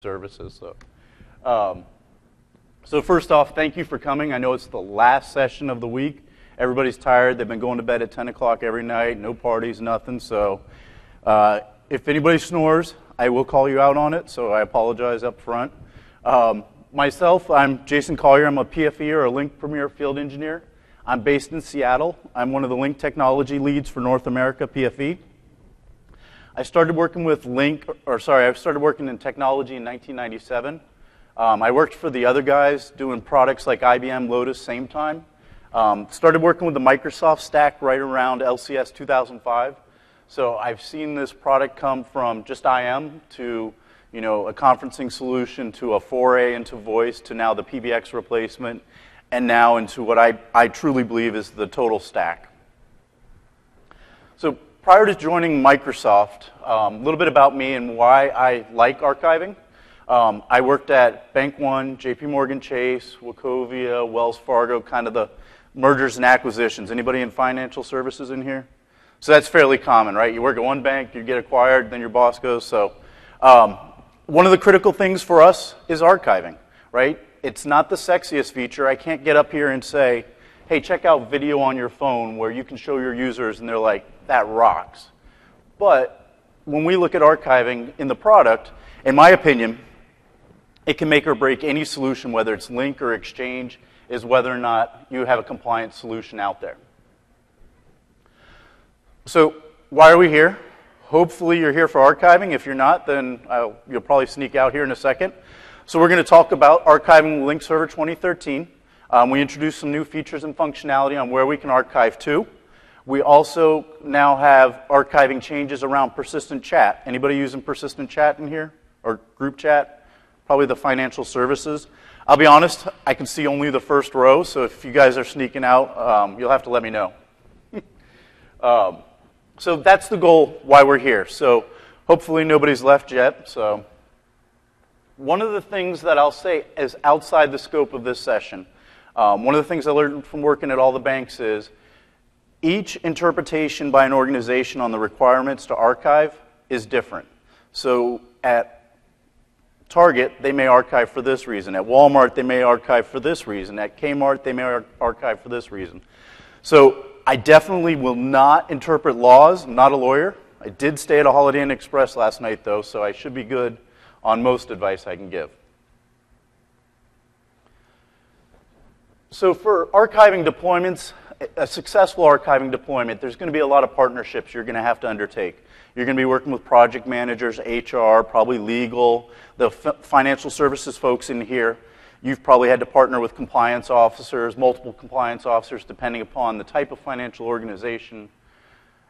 services. So first off, thank you for coming. I know it's the last session of the week. Everybody's tired. They've been going to bed at 10 o'clock every night. No parties, nothing. So if anybody snores, I will call you out on it. So I apologize up front. Myself, I'm Jason Collier. I'm a PFE or a Lync Premier Field Engineer. I'm based in Seattle. I'm one of the Lync technology leads for North America PFE. I started working with I started working in technology in 1997. I worked for the other guys doing products like IBM, Lotus, same time. Started working with the Microsoft stack right around LCS 2005. So I've seen this product come from just IM to a conferencing solution to a foray into voice to now the PBX replacement and now into what I truly believe is the total stack. So prior to joining Microsoft, a little bit about me and why I like archiving. I worked at Bank One, JP Morgan Chase, Wachovia, Wells Fargo, kind of the mergers and acquisitions. Anybody in financial services in here? So that's fairly common, right? You work at one bank, you get acquired, then your boss goes. So one of the critical things for us is archiving, right? It's not the sexiest feature. I can't get up here and say, hey, check out video on your phone where you can show your users and they're like, that rocks. But when we look at archiving in the product, in my opinion, it can make or break any solution, whether it's Lync or Exchange, is whether or not you have a compliant solution out there. So why are we here? Hopefully you're here for archiving. If you're not, then you'll probably sneak out here in a second. So we're going to talk about archiving Lync Server 2013. We introduced some new features and functionality on where we can archive to. We also now have archiving changes around persistent chat. Anybody using persistent chat in here? Or group chat? Probably the financial services. I'll be honest, I can see only the first row, so if you guys are sneaking out, you'll have to let me know. So that's the goal why we're here. So hopefully nobody's left yet. So one of the things that I'll say is outside the scope of this session, one of the things I learned from working at all the banks is each interpretation by an organization on the requirements to archive is different. So at Target, they may archive for this reason. At Walmart, they may archive for this reason. At Kmart, they may archive for this reason. So I definitely will not interpret laws. I'm not a lawyer. I did stay at a Holiday Inn Express last night, though, so I should be good on most advice I can give. So for archiving deployments, a successful archiving deployment, there's going to be a lot of partnerships you're going to have to undertake. You're going to be working with project managers, HR, probably legal, the financial services folks in here. You've probably had to partner with compliance officers, multiple compliance officers, depending upon the type of financial organization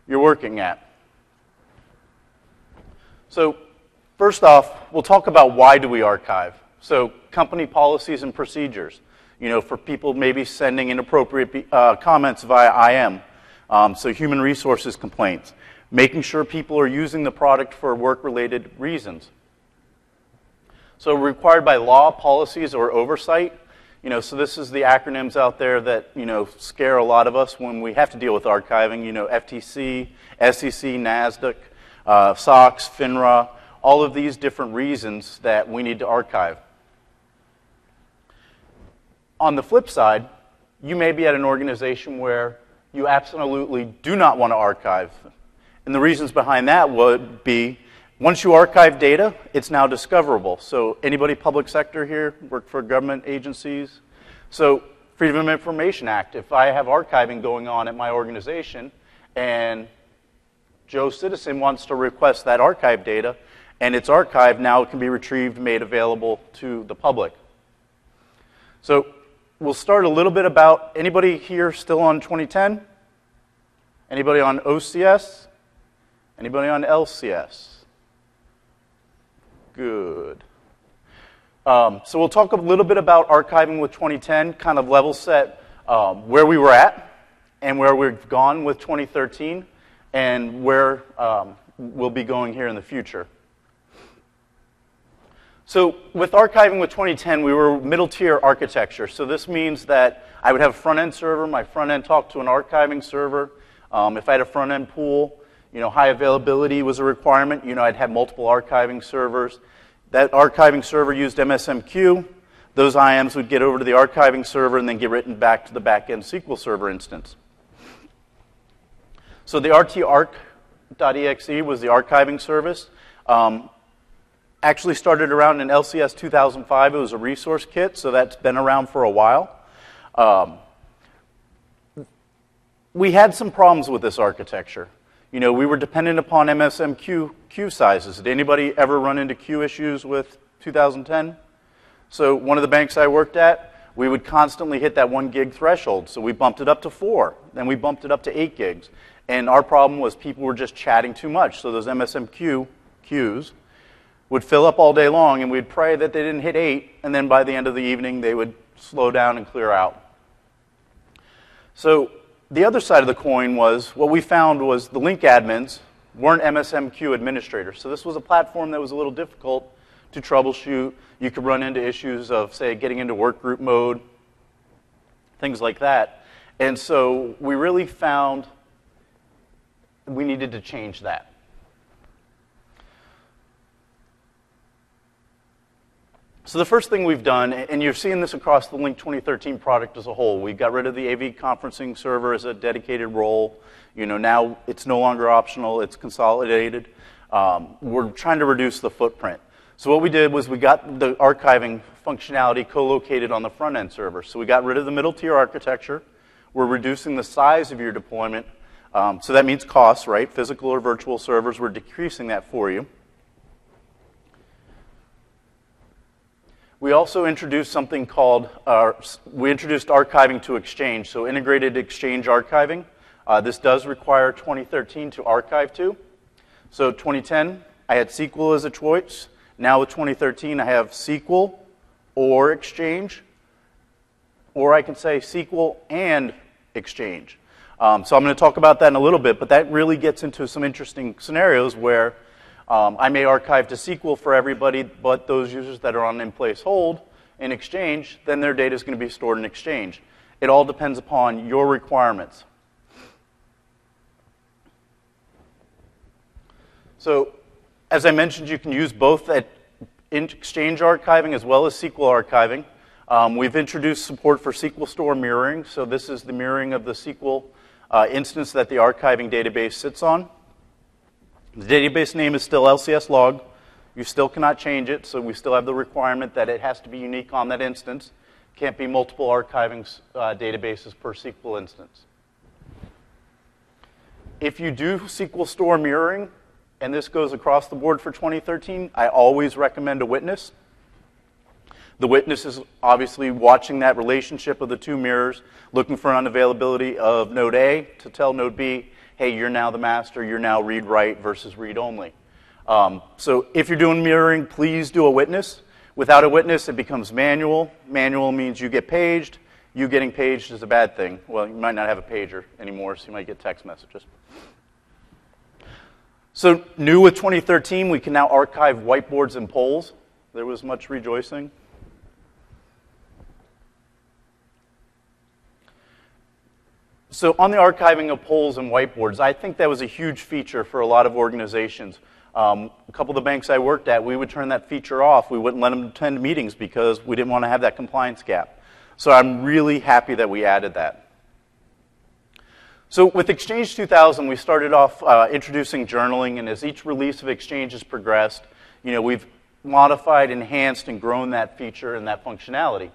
you're working at. So first off, we'll talk about why do we archive. So company policies and procedures. For people maybe sending inappropriate comments via IM. So human resources complaints. Making sure people are using the product for work-related reasons. So required by law, policies, or oversight. So this is the acronyms out there that, scare a lot of us when we have to deal with archiving. FTC, SEC, NASDAQ, SOX, FINRA, all of these different reasons that we need to archive. On the flip side, you may be at an organization where you absolutely do not want to archive. And the reasons behind that would be, once you archive data, it's now discoverable. So anybody public sector here, work for government agencies? So Freedom of Information Act, if I have archiving going on at my organization and Joe Citizen wants to request that archive data and it's archived, now it can be retrieved, made available to the public. So we'll start a little bit about, anybody here still on 2010? Anybody on OCS? Anybody on LCS? Good. So we'll talk a little bit about archiving with 2010, kind of level set where we were at and where we've gone with 2013 and where we'll be going here in the future. So with archiving with 2010, we were middle tier architecture. So this means that I would have a front end server, my front end talked to an archiving server. If I had a front end pool, high availability was a requirement. I'd have multiple archiving servers. That archiving server used MSMQ. Those IAMs would get over to the archiving server and then get written back to the backend SQL Server instance. So the RTArch.exe was the archiving service. Actually started around in LCS 2005. It was a resource kit, so that's been around for a while. We had some problems with this architecture. You know, we were dependent upon MSMQ queue sizes. Did anybody ever run into queue issues with 2010? So one of the banks I worked at, we would constantly hit that 1 gig threshold. So we bumped it up to 4, then we bumped it up to 8 gigs. And our problem was people were just chatting too much. So those MSMQ queues would fill up all day long, and we'd pray that they didn't hit 8, and then by the end of the evening, they would slow down and clear out. So the other side of the coin was, what we found was the Lync admins weren't MSMQ administrators. So this was a platform that was a little difficult to troubleshoot. You could run into issues of, say, getting into workgroup mode, things like that. And so we really found we needed to change that. So the first thing we've done, and you're seeing this across the Lync 2013 product as a whole, we got rid of the AV conferencing server as a dedicated role. You know, now it's no longer optional, it's consolidated. We're trying to reduce the footprint. So what we did was we got the archiving functionality co-located on the front-end server. So we got rid of the middle-tier architecture. We're reducing the size of your deployment. So that means costs, right? Physical or virtual servers, we're decreasing that for you. We also introduced something called, we introduced archiving to Exchange, so integrated Exchange archiving. This does require 2013 to archive to. So 2010, I had SQL as a choice. Now with 2013, I have SQL or Exchange, or I can say SQL and Exchange. So I'm going to talk about that in a little bit, but that really gets into some interesting scenarios where I may archive to SQL for everybody, but those users that are on in-place hold in Exchange, then their data is going to be stored in Exchange. It all depends upon your requirements. So as I mentioned, you can use both at Exchange archiving as well as SQL archiving. We've introduced support for SQL store mirroring. So this is the mirroring of the SQL instance that the archiving database sits on. The database name is still LCS log. You still cannot change it, so we still have the requirement that it has to be unique on that instance. Can't be multiple archiving databases per SQL instance. If you do SQL store mirroring, and this goes across the board for 2013, I always recommend a witness. The witness is obviously watching that relationship of the two mirrors, looking for unavailability of node A to tell node B, hey, you're now the master, you're now read-write versus read-only. So if you're doing mirroring, please do a witness. Without a witness, it becomes manual. Manual means you get paged. You getting paged is a bad thing. Well, you might not have a pager anymore, so you might get text messages. So new with 2013, we can now archive whiteboards and polls. There was much rejoicing. So on the archiving of polls and whiteboards, I think that was a huge feature for a lot of organizations. A couple of the banks I worked at, we would turn that feature off. We wouldn't let them attend meetings because we didn't want to have that compliance gap. So I'm really happy that we added that. So with Exchange 2000, we started off introducing journaling, and as each release of Exchange has progressed, you know, we've modified, enhanced, and grown that feature and that functionality.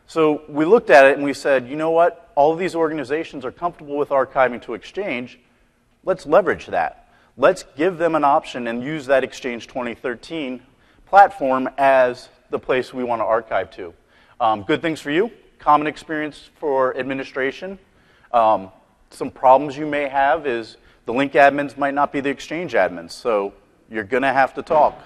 So we looked at it and we said, you know what? All of these organizations are comfortable with archiving to Exchange. Let's leverage that. Let's give them an option and use that Exchange 2013 platform as the place we want to archive to. Good things for you, common experience for administration. Some problems you may have is the Lync admins might not be the Exchange admins, so you're going to have to talk.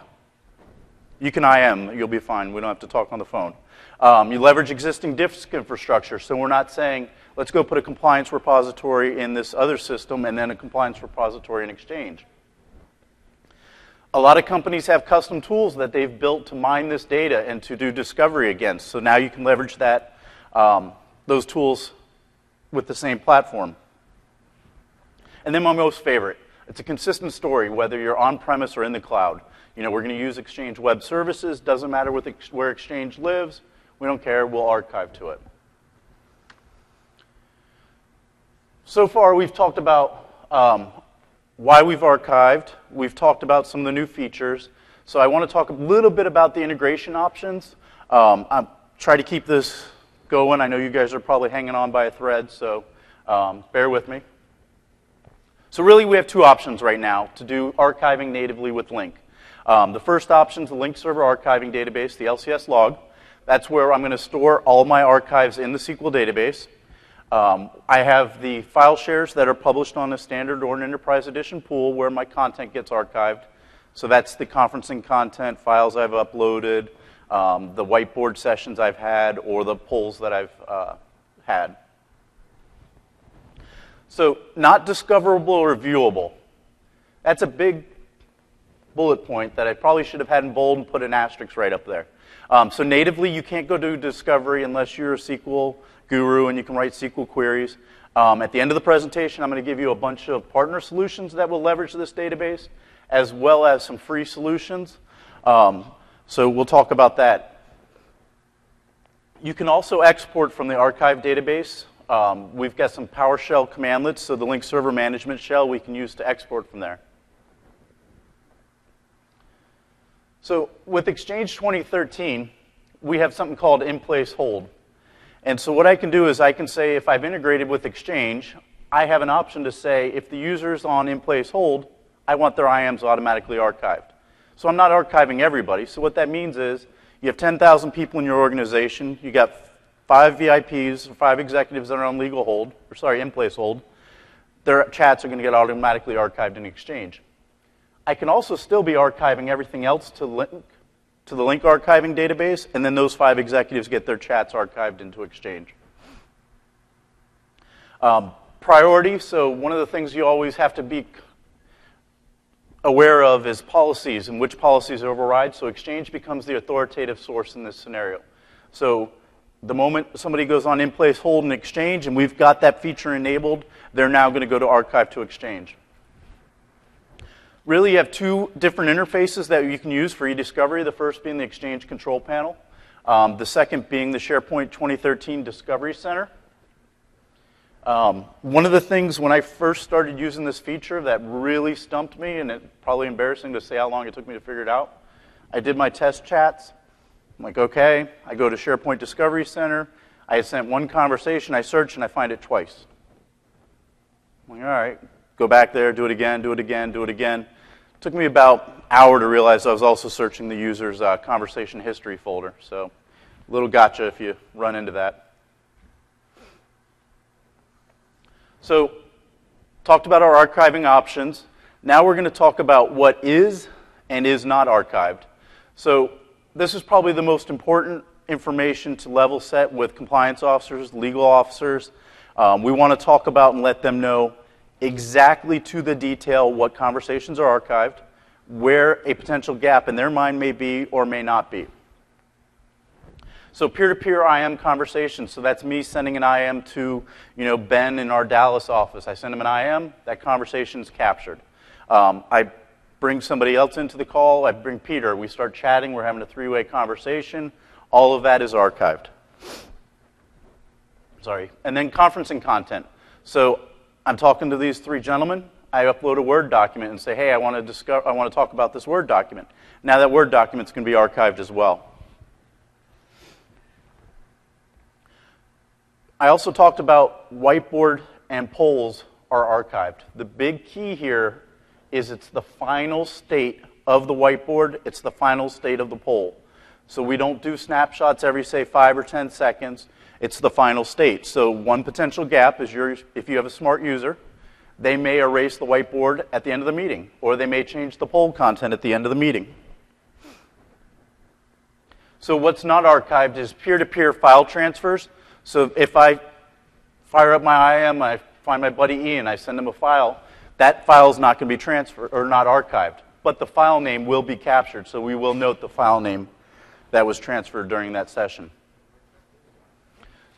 You can IM, you'll be fine. We don't have to talk on the phone. You leverage existing disk infrastructure, so we're not saying, let's go put a compliance repository in this other system and then a compliance repository in Exchange. A lot of companies have custom tools that they've built to mine this data and to do discovery against, so now you can leverage that, those tools with the same platform. And then my most favorite, it's a consistent story, whether you're on-premise or in the cloud. You know, we're going to use Exchange Web Services. Doesn't matter where Exchange lives. We don't care. We'll archive to it. So far, we've talked about why we've archived. We've talked about some of the new features. So I want to talk a little bit about the integration options. I'll try to keep this going. I know you guys are probably hanging on by a thread, so bear with me. So really, we have two options right now to do archiving natively with Lync. The first option is the Lync Server archiving database, the LCS log. That's where I'm going to store all my archives in the SQL database. I have the file shares that are published on a standard or an enterprise edition pool where my content gets archived. So that's the conferencing content, files I've uploaded, the whiteboard sessions I've had, or the polls that I've had. So not discoverable or viewable. That's a big bullet point that I probably should have had in bold and put an asterisk right up there. So natively, you can't go do discovery unless you're a SQL guru and you can write SQL queries. At the end of the presentation, I'm going to give you a bunch of partner solutions that will leverage this database, as well as some free solutions. So we'll talk about that. You can also export from the archive database. We've got some PowerShell commandlets, so the Lync Server Management Shell we can use to export from there. So with Exchange 2013, we have something called in-place hold. And so what I can do is I can say if I've integrated with Exchange, I have an option to say if the user's on in-place hold, I want their IAMs automatically archived. So I'm not archiving everybody. So what that means is you have 10,000 people in your organization. You got 5 VIPs, or 5 executives that are on legal hold, or sorry, in-place hold. Their chats are going to get automatically archived in Exchange. I can also still be archiving everything else to the Lync archiving database, and then those 5 executives get their chats archived into Exchange. Priority, so one of the things you always have to be aware of is policies and which policies override. So Exchange becomes the authoritative source in this scenario. So the moment somebody goes on in-place hold in Exchange and we've got that feature enabled, they're now going to go to archive to Exchange. Really, you have 2 different interfaces that you can use for e-discovery, the first being the Exchange Control Panel, the second being the SharePoint 2013 Discovery Center. One of the things when I first started using this feature that really stumped me, and it's probably embarrassing to say how long it took me to figure it out, I did my test chats. I'm like, okay, I go to SharePoint Discovery Center. I had sent one conversation, I search, and I find it twice. I'm like, all right. Go back there, do it again, do it again, do it again. It took me about an hour to realize I was also searching the user's conversation history folder. So a little gotcha if you run into that. So talked about our archiving options. Now we're going to talk about what is and is not archived. So this is probably the most important information to level set with compliance officers, legal officers. We want to talk about and let them know exactly to the detail what conversations are archived, where a potential gap in their mind may be or may not be. So peer-to-peer IM conversations, so that's me sending an IM to Ben in our Dallas office. I send him an IM, that conversation is captured. I bring somebody else into the call, I bring Peter, we start chatting, we're having a 3-way conversation. All of that is archived. Sorry. And then conferencing content. So I'm talking to these 3 gentlemen. I upload a Word document and say, hey, I want to talk about this Word document. Now that Word document's going to be archived as well. I also talked about whiteboard and polls are archived. The big key here is it's the final state of the whiteboard. It's the final state of the poll. So we don't do snapshots every, say, 5 or 10 seconds. It's the final state. So one potential gap is if you have a smart user, they may erase the whiteboard at the end of the meeting, or they may change the poll content at the end of the meeting. So what's not archived is peer-to-peer file transfers. So if I fire up my IM, I find my buddy Ian, I send him a file, that file is not going to be transferred or not archived, but the file name will be captured, so we will note the file name that was transferred during that session.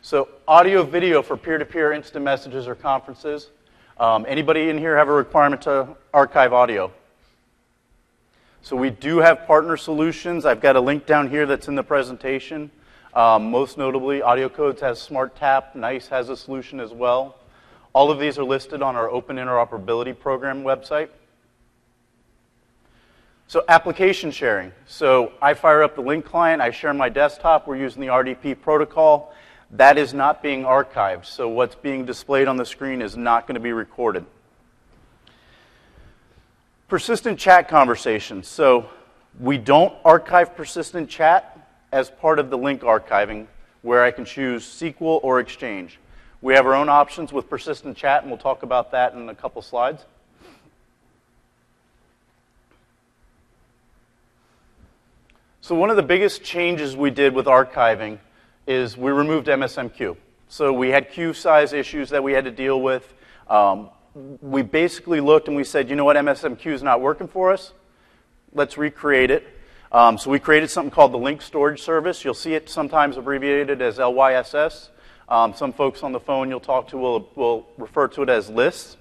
So audio, video for peer-to-peer instant messages or conferences. Anybody in here have a requirement to archive audio? So we do have partner solutions. I've got a link down here that's in the presentation. Most notably, AudioCodes has SmartTap. NICE has a solution as well. All of these are listed on our Open Interoperability Program website. So application sharing. So I fire up the Lync client. I share my desktop. We're using the RDP protocol. That is not being archived. So what's being displayed on the screen is not going to be recorded. Persistent chat conversations. So we don't archive persistent chat as part of the Lync archiving, where I can choose SQL or Exchange. We have our own options with persistent chat, and we'll talk about that in a couple slides. So one of the biggest changes we did with archiving is we removed MSMQ. So we had queue size issues that we had to deal with. We basically looked and we said, you know what, MSMQ is not working for us. Let's recreate it. So we created something called the Lync Storage Service. You'll see it sometimes abbreviated as LYSS. Some folks on the phone you'll talk to will refer to it as lists.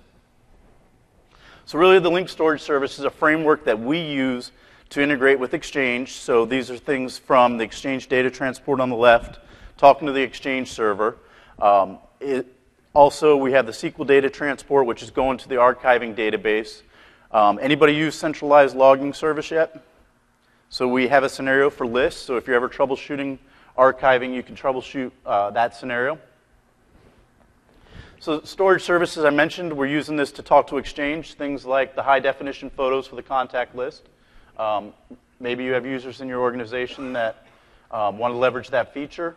So really the Lync Storage Service is a framework that we use to integrate with Exchange. So these are things from the Exchange data transport on the left, talking to the Exchange server. Also, we have the SQL data transport, which is going to the archiving database. Anybody use centralized logging service yet? So we have a scenario for lists. So if you're ever troubleshooting archiving, you can troubleshoot that scenario. So storage services, I mentioned, we're using this to talk to Exchange, things like the high-definition photos for the contact list. Maybe you have users in your organization that want to leverage that feature.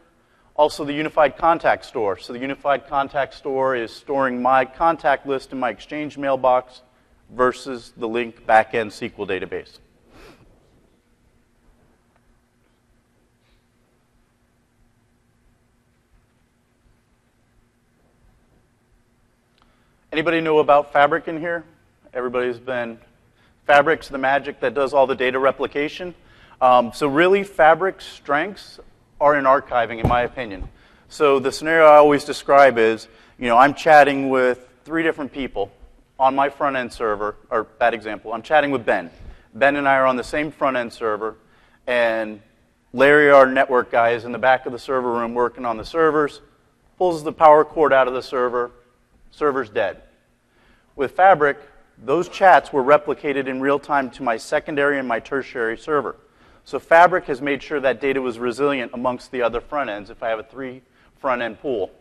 Also, the Unified Contact Store. So the Unified Contact Store is storing my contact list in my Exchange mailbox versus the Lync backend SQL database. Anybody know about Fabric in here? Everybody's been... Fabric's the magic that does all the data replication. So really, Fabric's strengths are in archiving, in my opinion. So the scenario I always describe is, I'm chatting with 3 different people on my front-end server, or bad example, I'm chatting with Ben. Ben and I are on the same front-end server, and Larry, our network guy, is in the back of the server room working on the servers, pulls the power cord out of the server, server's dead. With Fabric, those chats were replicated in real time to my secondary and my tertiary server. So Fabric has made sure that data was resilient amongst the other front ends if I have a 3 front-end pool.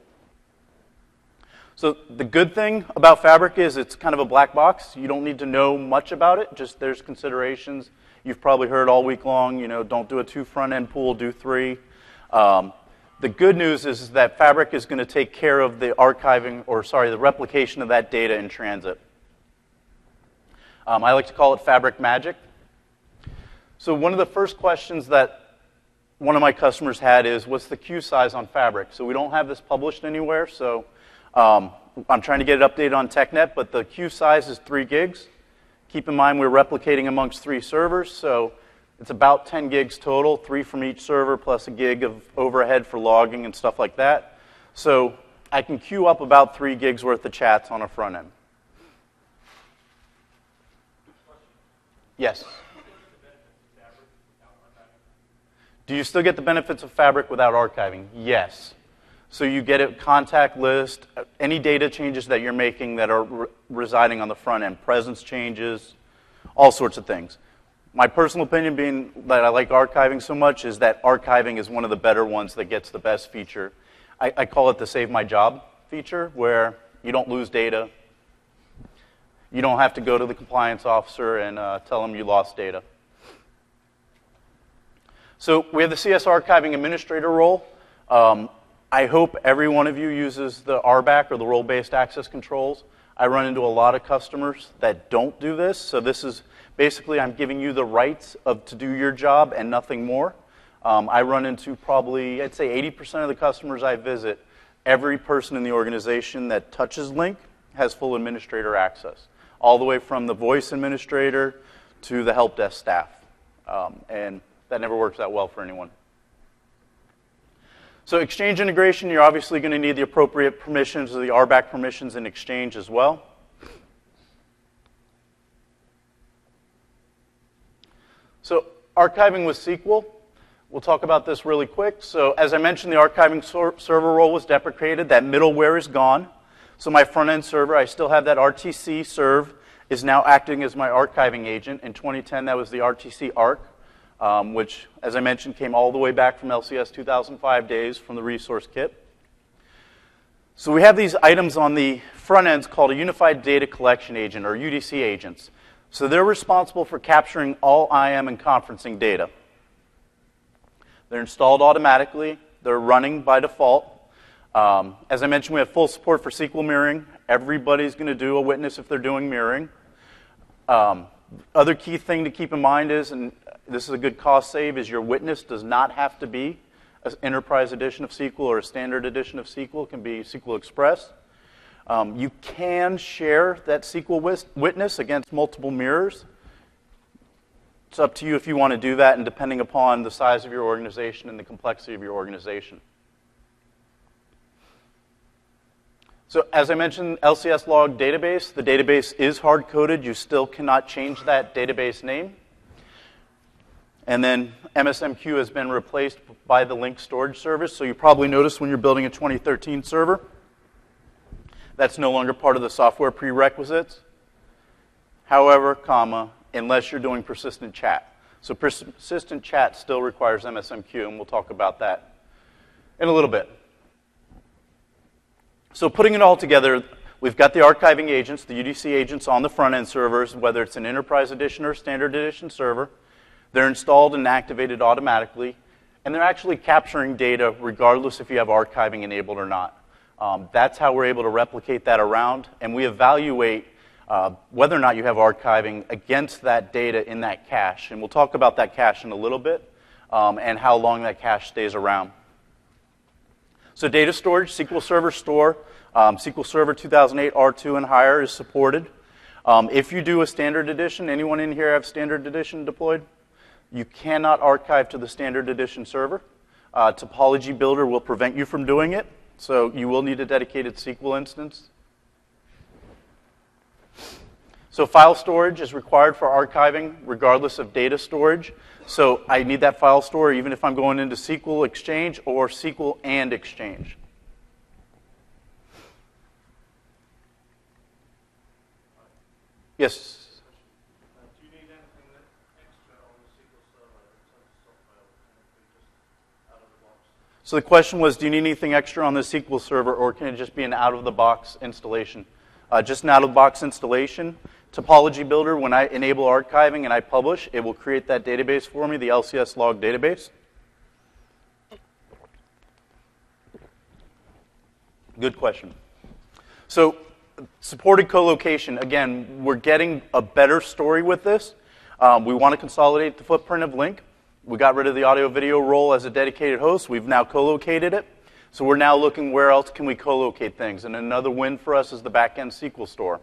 So the good thing about Fabric is it's kind of a black box. You don't need to know much about it, just there's considerations. You've probably heard all week long, don't do a 2 front-end pool, do 3. The good news is that Fabric is going to take care of the the replication of that data in transit. I like to call it Fabric magic. So one of the first questions that one of my customers had is, what's the queue size on Fabric? So we don't have this published anywhere, so I'm trying to get it updated on TechNet, but the queue size is 3 gigs. Keep in mind we're replicating amongst 3 servers, so it's about 10 gigs total, 3 from each server plus a gig of overhead for logging and stuff like that. So I can queue up about 3 gigs worth of chats on a front end. Yes? Do you still get the benefits of Fabric without archiving? Yes. So you get a contact list, any data changes that you're making that are residing on the front end, presence changes, all sorts of things. My personal opinion being that I like archiving so much is that archiving is one of the better ones that gets the best feature. I call it the save my job feature, where you don't lose data. You don't have to go to the compliance officer and tell them you lost data. So we have the CS Archiving Administrator role. I hope every one of you uses the RBAC, or the Role-Based Access Controls. I run into a lot of customers that don't do this. So this is basically, I'm giving you the rights to do your job and nothing more. I run into probably, I'd say 80% of the customers I visit, every person in the organization that touches Lync has full administrator access, all the way from the voice administrator to the help desk staff. And that never works out well for anyone. So Exchange integration, you're obviously going to need the appropriate permissions, or the RBAC permissions in Exchange as well. So archiving with SQL, we'll talk about this really quick. So as I mentioned, the archiving server role was deprecated. That middleware is gone. So my front-end server, I still have that RTC serve, is now acting as my archiving agent. In 2010, that was the RTC ARC, which, as I mentioned, came all the way back from LCS 2005 days from the resource kit. So we have these items on the front ends called a Unified Data Collection Agent, or UDC agents. So they're responsible for capturing all IM and conferencing data. They're installed automatically. They're running by default. As I mentioned, we have full support for SQL mirroring. Everybody's going to do a witness if they're doing mirroring. Other key thing to keep in mind is, and this is a good cost save, is your witness does not have to be an enterprise edition of SQL or a standard edition of SQL. It can be SQL Express. You can share that SQL witness against multiple mirrors. It's up to you if you want to do that, and depending upon the size of your organization and the complexity of your organization. So as I mentioned, LCS log database. The database is hard-coded. You still cannot change that database name. And then MSMQ has been replaced by the Lync storage service. So you probably noticed when you're building a 2013 server, that's no longer part of the software prerequisites. However, unless you're doing persistent chat. So persistent chat still requires MSMQ, and we'll talk about that in a little bit. So putting it all together, we've got the archiving agents, the UDC agents on the front-end servers, whether it's an enterprise edition or standard edition server. They're installed and activated automatically, and they're actually capturing data regardless if you have archiving enabled or not. That's how we're able to replicate that around, and we evaluate whether or not you have archiving against that data in that cache. And we'll talk about that cache in a little bit and how long that cache stays around. So data storage, SQL Server Store, SQL Server 2008 R2 and higher is supported. If you do a standard edition, anyone in here have standard edition deployed? You cannot archive to the standard edition server. Topology Builder will prevent you from doing it, so you will need a dedicated SQL instance. So file storage is required for archiving regardless of data storage. So I need that file store even if I'm going into SQL Exchange or SQL and Exchange. Yes? Do you need anything extra on the SQL Server in terms of software, or can it be just out of the box? So the question was, do you need anything extra on the SQL Server, or can it just be an out-of-the-box installation? Just an out-of-the-box installation. Topology Builder, when I enable archiving and I publish, it will create that database for me, the LCS log database. Good question. So supported co-location, again, we're getting a better story with this. We want to consolidate the footprint of Lync. We got rid of the audio-video role as a dedicated host. We've now co-located it. So we're now looking where else can we co-locate things. And another win for us is the back-end SQL store.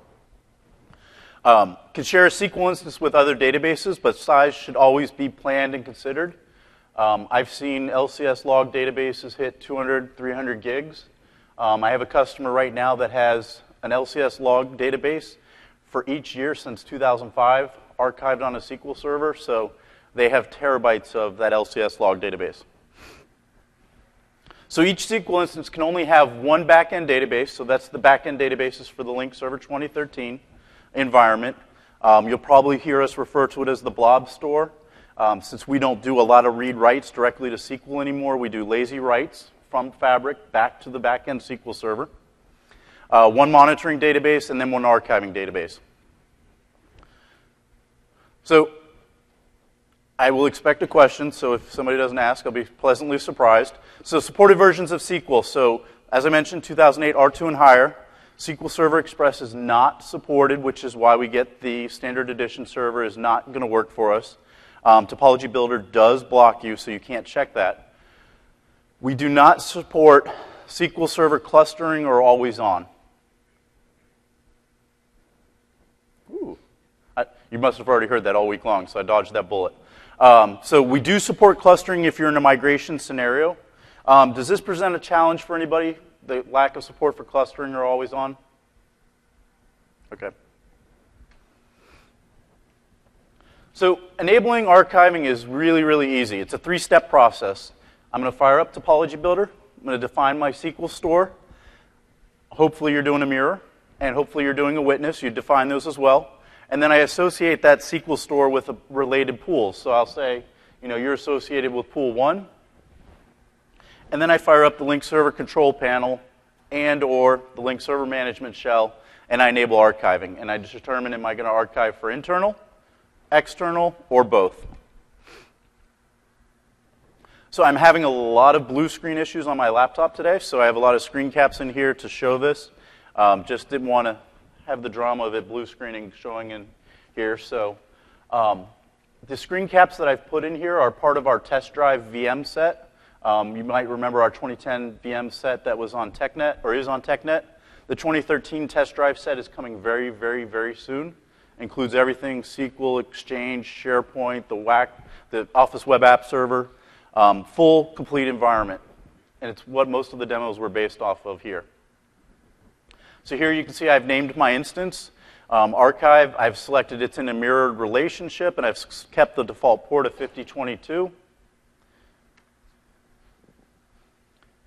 Can share a SQL instance with other databases, but size should always be planned and considered. I've seen LCS log databases hit 200, 300 gigs. I have a customer right now that has an LCS log database for each year since 2005 archived on a SQL server, so they have terabytes of that LCS log database. So each SQL instance can only have one backend database, so that's the backend databases for the Lync Server 2013 environment. You'll probably hear us refer to it as the blob store. Since we don't do a lot of read-writes directly to SQL anymore, we do lazy writes from Fabric back to the backend SQL server. One monitoring database and then one archiving database. So I will expect a question, so if somebody doesn't ask, I'll be pleasantly surprised. So supported versions of SQL. So as I mentioned, 2008 R2 and higher. SQL Server Express is not supported, which is why we get the standard edition server is not going to work for us. Topology Builder does block you, so you can't check that. We do not support SQL Server clustering or always on. Ooh. You must have already heard that all week long, so I dodged that bullet. So we do support clustering if you're in a migration scenario. Does this present a challenge for anybody? The lack of support for clustering or always on? Okay. So enabling archiving is really, really easy. It's a 3-step process. I'm going to fire up Topology Builder. I'm going to define my SQL store. Hopefully you're doing a mirror, and hopefully you're doing a witness. You define those as well. And then I associate that SQL store with a related pool. So I'll say, you're associated with pool 1. And then I fire up the Lync Server control panel and or the Lync Server management shell, and I enable archiving. And I determine, am I going to archive for internal, external, or both? So I'm having a lot of blue screen issues on my laptop today, so I have a lot of screen caps in here to show this. Just didn't want to have the drama of it blue screening showing in here. So the screen caps that I've put in here are part of our test drive VM set. You might remember our 2010 VM set that was on TechNet, or is on TechNet. The 2013 test drive set is coming very, very, very soon. Includes everything: SQL, Exchange, SharePoint, the Office Web App Server, full, complete environment. And it's what most of the demos were based off of here. So here you can see I've named my instance. Archive, I've selected it's in a mirrored relationship, and I've kept the default port of 5022.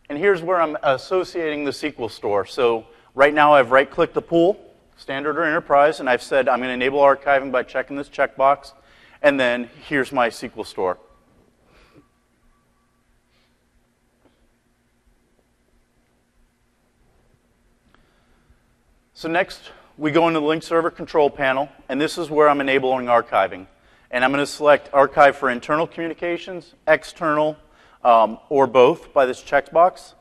And here's where I'm associating the SQL store. So right now I've right-clicked the pool, standard or enterprise, and I've said I'm going to enable archiving by checking this checkbox. And then here's my SQL store. So next, we go into the Lync Server control panel, and this is where I'm enabling archiving. And I'm going to select archive for internal communications, external, or both by this checkbox.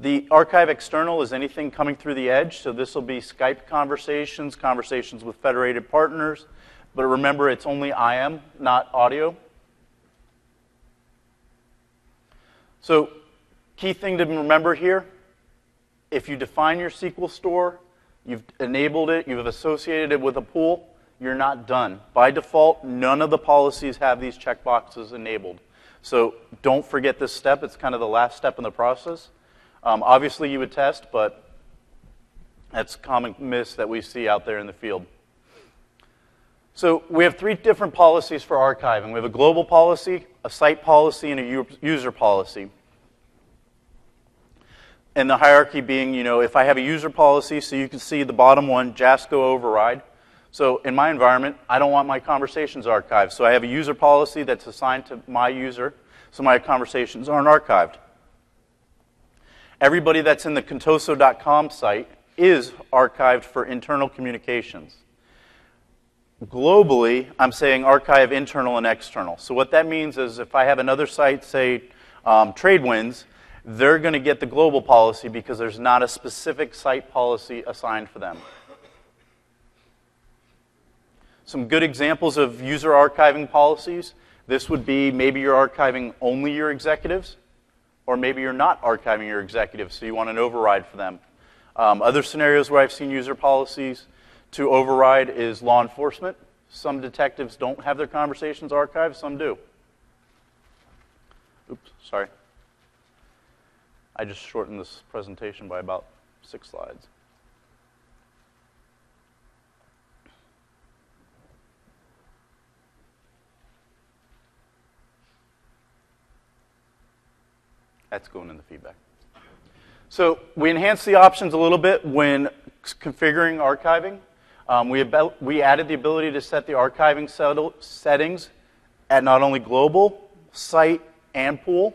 The archive external is anything coming through the edge, so this will be Skype conversations, conversations with federated partners. But remember, it's only IM, not audio. So key thing to remember here, if you define your SQL store, you've enabled it, you've associated it with a pool, you're not done. By default, none of the policies have these checkboxes enabled. So don't forget this step. It's kind of the last step in the process. Obviously, you would test, but that's a common miss that we see out there in the field. So we have 3 different policies for archiving. We have a global policy, a site policy, and a user policy. And the hierarchy being, if I have a user policy, so you can see the bottom one, JASCO override. So in my environment, I don't want my conversations archived. So I have a user policy that's assigned to my user, so my conversations aren't archived. Everybody that's in the contoso.com site is archived for internal communications. Globally, I'm saying archive internal and external. So what that means is if I have another site, say Tradewinds, they're going to get the global policy because there's not a specific site policy assigned for them. Some good examples of user archiving policies. This would be maybe you're archiving only your executives, or maybe you're not archiving your executives, so you want an override for them. Other scenarios where I've seen user policies to override is law enforcement. Some detectives don't have their conversations archived, some do. Oops, sorry. I just shortened this presentation by about 6 slides. That's going in the feedback. So we enhanced the options a little bit when configuring archiving. We added the ability to set the archiving settings at not only global, site, and pool.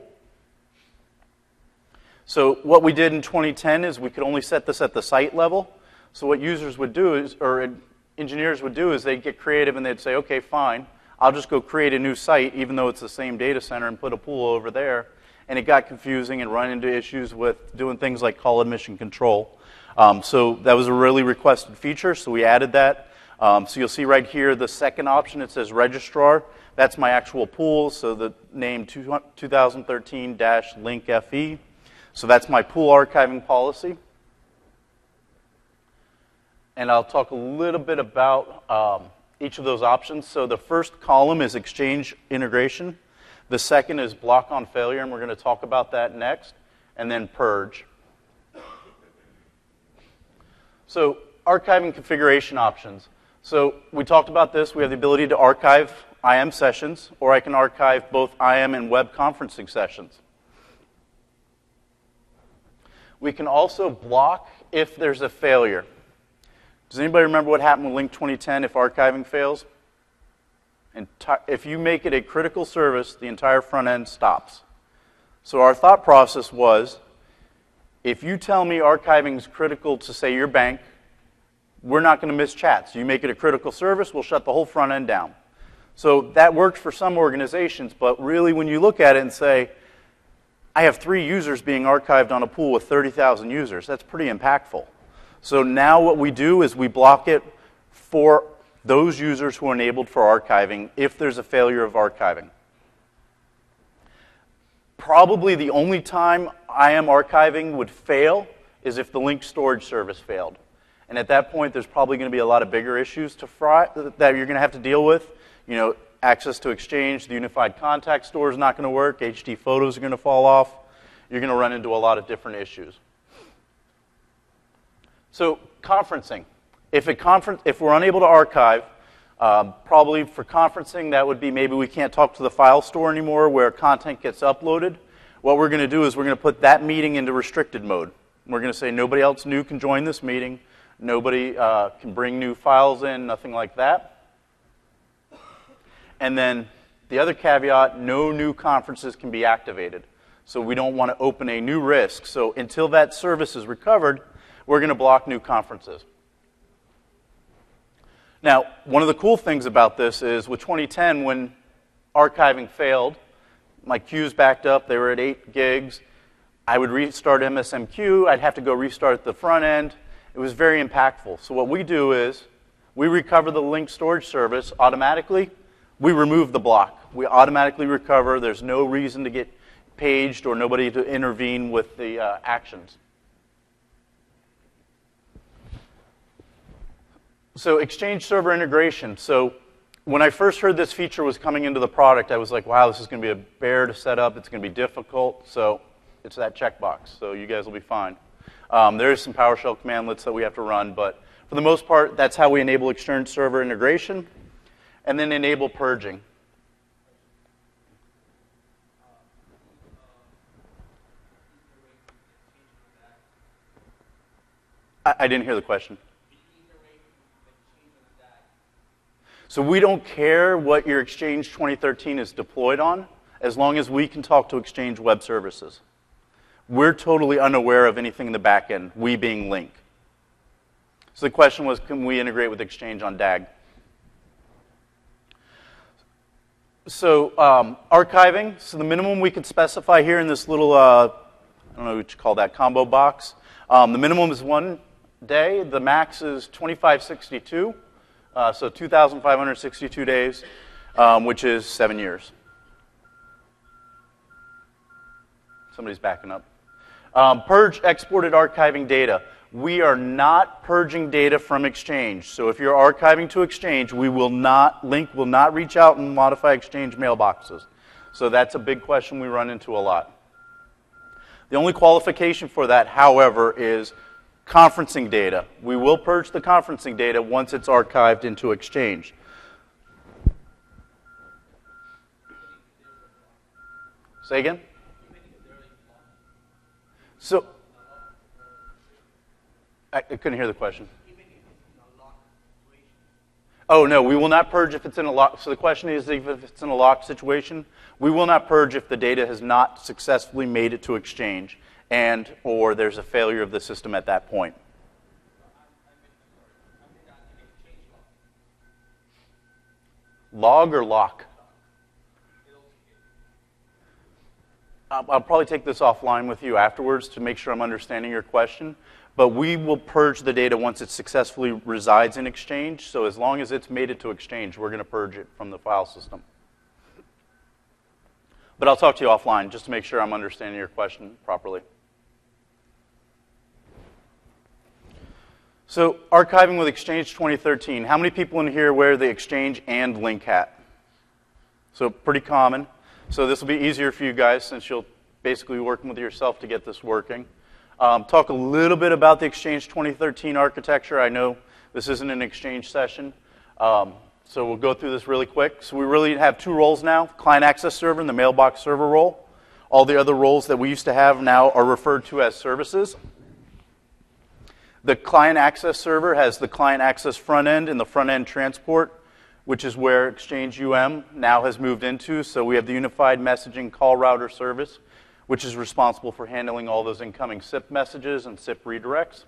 So what we did in 2010 is we could only set this at the site level. So what users would do is, or engineers would do, is they'd get creative and they'd say, okay, fine, I'll just go create a new site, even though it's the same data center, and put a pool over there. And it got confusing and run into issues with doing things like call admission control. So that was a really requested feature, so we added that. So you'll see right here the second option, it says registrar. That's my actual pool, so the name 2013-Lync-FE. So that's my pool archiving policy. And I'll talk a little bit about each of those options. So the first column is Exchange integration. The second is block on failure, and we're going to talk about that next. And then purge. So archiving configuration options. So we talked about this. We have the ability to archive IM sessions, or I can archive both IM and web conferencing sessions. We can also block if there's a failure. Does anybody remember what happened with Lync 2010 if archiving fails? If you make it a critical service, the entire front end stops. So our thought process was, if you tell me archiving is critical to, say, your bank, we're not going to miss chats. You make it a critical service, we'll shut the whole front end down. So that worked for some organizations, but really when you look at it and say, I have 3 users being archived on a pool with 30,000 users, that's pretty impactful. So now what we do is we block it for those users who are enabled for archiving if there's a failure of archiving. Probably the only time IM archiving would fail is if the Lync storage service failed. And at that point, there's probably going to be a lot of bigger issues that you're going to have to deal with. You know, access to Exchange, the unified contact store is not going to work, HD photos are going to fall off. You're going to run into a lot of different issues. So conferencing. If we're unable to archive, probably for conferencing, that would be maybe we can't talk to the file store anymore where content gets uploaded. What we're going to do is we're going to put that meeting into restricted mode. We're going to say nobody else new can join this meeting. Nobody can bring new files in, nothing like that. And then the other caveat, no new conferences can be activated. So we don't want to open a new risk. So until that service is recovered, we're going to block new conferences. Now, one of the cool things about this is with 2010, when archiving failed, my queues backed up, they were at 8 gigs. I would restart MSMQ, I'd have to go restart the front end. It was very impactful. So what we do is we recover the Lync storage service automatically. We remove the block. We automatically recover. There's no reason to get paged or nobody to intervene with the actions. So Exchange server integration. So when I first heard this feature was coming into the product, I was like, wow, this is going to be a bear to set up. It's going to be difficult. So it's that checkbox. So you guys will be fine. There is some PowerShell commandlets that we have to run, but for the most part, that's how we enable Exchange server integration. And then enable purging. I didn't hear the question. So we don't care what your Exchange 2013 is deployed on, as long as we can talk to Exchange web services. We're totally unaware of anything in the back end, we being Lync. So the question was, can we integrate with Exchange on DAG? So archiving, so the minimum we could specify here in this little, I don't know what you call that, combo box. The minimum is 1 day. The max is 2562, so 2,562 days, which is 7 years. Somebody's backing up. Purge exported archiving data. We are not purging data from Exchange. So if you're archiving to Exchange, Lync will not reach out and modify Exchange mailboxes. So that's a big question we run into a lot. The only qualification for that, however, is conferencing data. We will purge the conferencing data once it's archived into Exchange. Say again? So, I couldn't hear the question. Oh, no, we will not purge if it's in a lock. So the question is, if it's in a locked situation, we will not purge if the data has not successfully made it to Exchange and or there's a failure of the system at that point. Log or lock? I'll probably take this offline with you afterwards to make sure I'm understanding your question. But we will purge the data once it successfully resides in Exchange. So as long as it's made it to Exchange, we're going to purge it from the file system. But I'll talk to you offline just to make sure I'm understanding your question properly. So archiving with Exchange 2013. How many people in here wear the Exchange and Lync hat? So pretty common. So this will be easier for you guys since you'll basically be working with yourself to get this working. Talk a little bit about the Exchange 2013 architecture. I know this isn't an Exchange session. So we'll go through this really quick. So we really have two roles now, client access server and the mailbox server role. All the other roles that we used to have now are referred to as services. The client access server has the client access front end and the front end transport, which is where Exchange now has moved into. So we have the unified messaging call router service, which is responsible for handling all those incoming SIP messages and SIP redirects.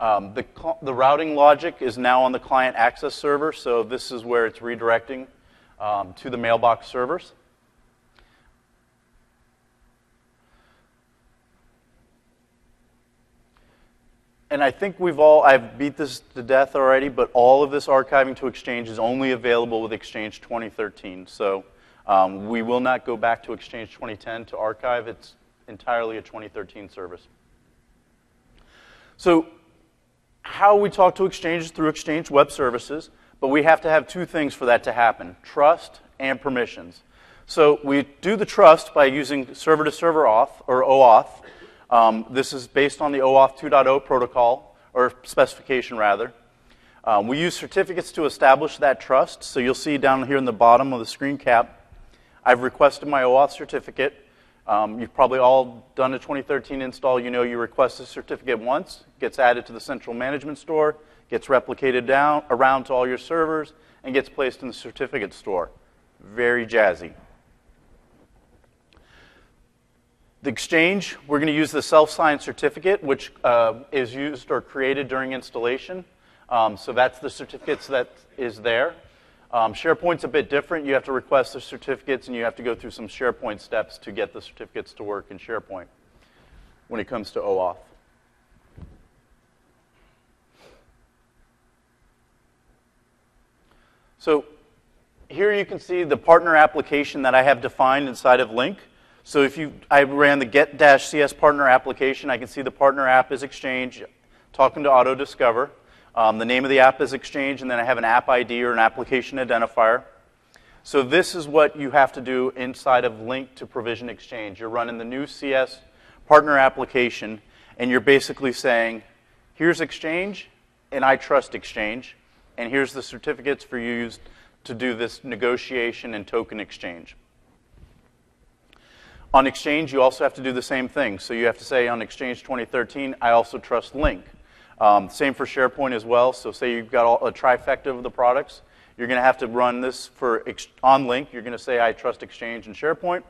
The routing logic is now on the client access server, so this is where it's redirecting to the mailbox servers. And I think I've beat this to death already, but all of this archiving to Exchange is only available with Exchange 2013. So we will not go back to Exchange 2010 to archive. It's entirely a 2013 service. So how we talk to Exchange is through Exchange Web Services, but we have to have two things for that to happen, trust and permissions. So we do the trust by using server-to-server auth, or OAuth. This is based on the OAuth 2.0 protocol, or specification rather. We use certificates to establish that trust. So you'll see down here in the bottom of the screen cap, I've requested my OAuth certificate. You've probably all done a 2013 install. You know you request a certificate once, gets added to the central management store, gets replicated around to all your servers, and gets placed in the certificate store. Very jazzy. The Exchange, we're going to use the self-signed certificate, which is used or created during installation. So that's the certificates that is there. SharePoint's a bit different. You have to request the certificates, and you have to go through some SharePoint steps to get the certificates to work in SharePoint when it comes to OAuth. So here you can see the partner application that I have defined inside of Lync. So I ran the get-cs partner application. I can see the partner app is Exchange, talking to AutoDiscover. The name of the app is Exchange, and then I have an app ID or an application identifier. So this is what you have to do inside of Lync to provision Exchange. You're running the new CS partner application, and you're basically saying, here's Exchange, and I trust Exchange, and here's the certificates for you to do this negotiation and token exchange. On Exchange, you also have to do the same thing. So you have to say on Exchange 2013, I also trust Lync. Same for SharePoint as well. So say you've got a trifecta of the products. You're going to have to run this on Lync. You're going to say I trust Exchange and SharePoint.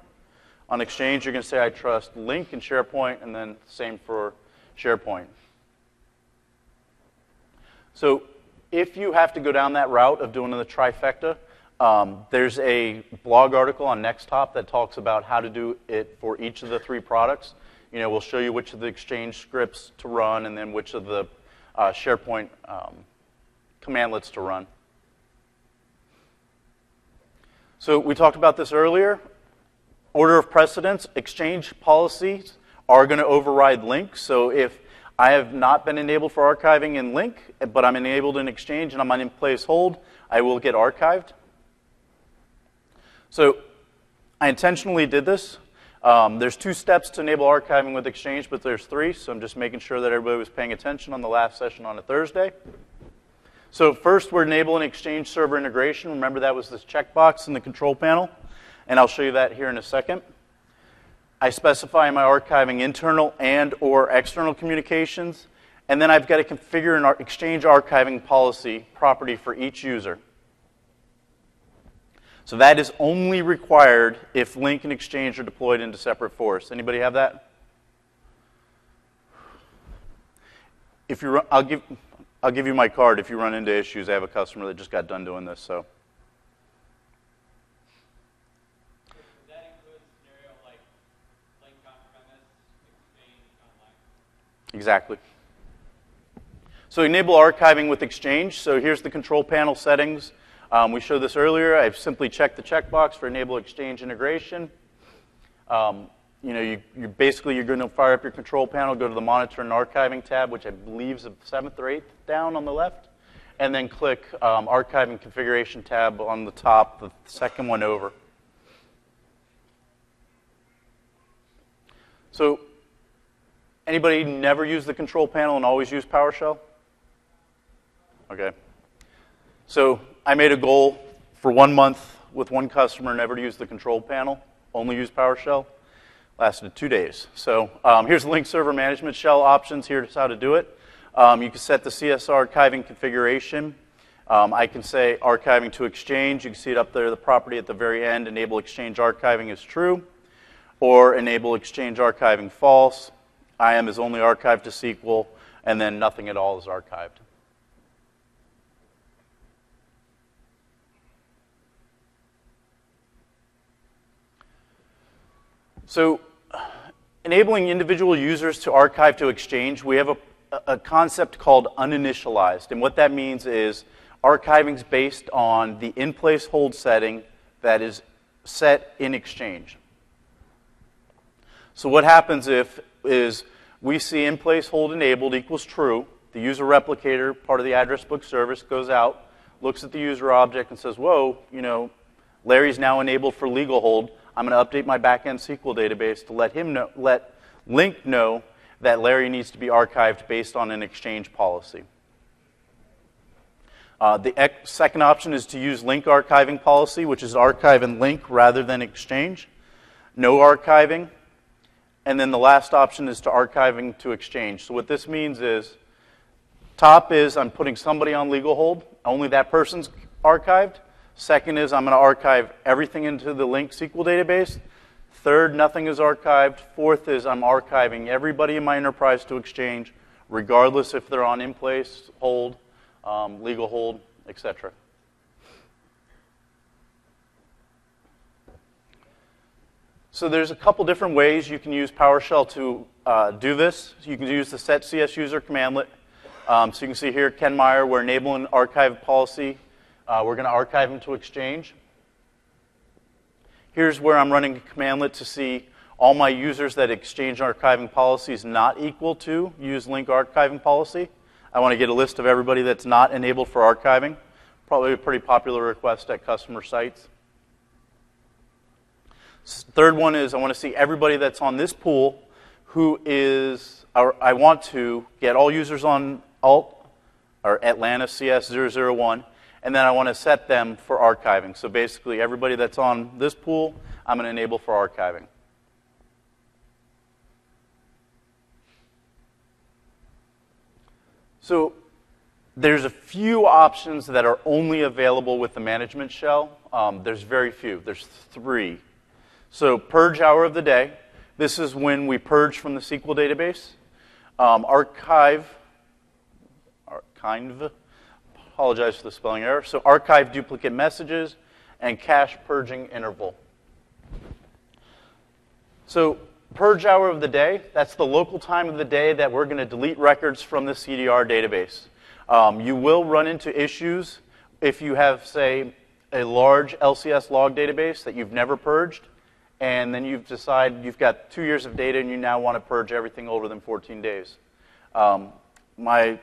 On Exchange, you're going to say I trust Lync and SharePoint, and then same for SharePoint. So if you have to go down that route of doing the trifecta, there's a blog article on Nextop that talks about how to do it for each of the three products. We'll show you which of the Exchange scripts to run and then which of the SharePoint commandlets to run. So we talked about this earlier. Order of precedence, Exchange policies are going to override Lync. So if I have not been enabled for archiving in Lync, but I'm enabled in Exchange and I'm on in-place hold, I will get archived. So I intentionally did this. There's 2 steps to enable archiving with Exchange, but there's 3, so I'm just making sure that everybody was paying attention on the last session on a Thursday. So first, we're enabling Exchange server integration. Remember that was this checkbox in the control panel, and I'll show you that here in a second. I specify my archiving internal and or external communications, and then I've got to configure an Exchange archiving policy property for each user. So that is only required if Lync and Exchange are deployed into separate forests. Anybody have that? I'll give you my card if you run into issues. I have a customer that just got done doing this. So. Does that include a scenario like Lync on-premise, Exchange online? Exactly. So enable archiving with Exchange. So here's the control panel settings. We showed this earlier. I've simply checked the checkbox for enable Exchange integration. You're going to fire up your control panel, go to the monitor and archiving tab, which I believe is the 7th or 8th down on the left, and then click archiving configuration tab on the top, the second one over. So anybody never use the control panel and always use PowerShell? Okay. So I made a goal for 1 month with one customer never to use the control panel, only use PowerShell. Lasted 2 days. So here's the Lync Server Management Shell options. Here's how to do it. You can set the CS archiving configuration. I can say archiving to Exchange. You can see it up there, the property at the very end. Enable Exchange archiving is true. Or enable Exchange archiving false. IAM is only archived to SQL. And then nothing at all is archived. So enabling individual users to archive to Exchange, we have a concept called uninitialized. And what that means is archiving is based on the in-place hold setting that is set in Exchange. So what happens is we see in-place hold enabled equals true. The user replicator, part of the address book service, goes out, looks at the user object and says, whoa, Larry's now enabled for legal hold. I'm going to update my backend SQL database to let Lync know that Larry needs to be archived based on an Exchange policy. The second option is to use Lync archiving policy, which is archive in Lync rather than Exchange. No archiving. And then the last option is to archiving to Exchange. So what this means is, top is I'm putting somebody on legal hold. Only that person's archived. Second is I'm going to archive everything into the Lync SQL database. Third, nothing is archived. Fourth is I'm archiving everybody in my enterprise to Exchange, regardless if they're on in-place hold, legal hold, etc. So there's a couple different ways you can use PowerShell to do this. You can use the set CS user commandlet. So you can see here, Ken Meyer, we're enabling archive policy. We're going to archive them to Exchange. Here's where I'm running a commandlet to see all my users that Exchange archiving policy is not equal to use Lync archiving policy. I want to get a list of everybody that's not enabled for archiving. Probably a pretty popular request at customer sites. Third one is I want to see everybody that's on this pool who is, or I want to get all users on Alt or Atlanta CS001. And then I want to set them for archiving. So basically, everybody that's on this pool, I'm going to enable for archiving. So there's a few options that are only available with the management shell. There's very few. There's 3. So purge hour of the day. This is when we purge from the SQL database. Archive. Apologize for the spelling error. So archive duplicate messages and cache purging interval. So purge hour of the day, that's the local time of the day that we're going to delete records from the CDR database. You will run into issues if you have, say, a large LCS log database that you've never purged, and then you've decided you've got 2 years of data and you now want to purge everything older than 14 days. My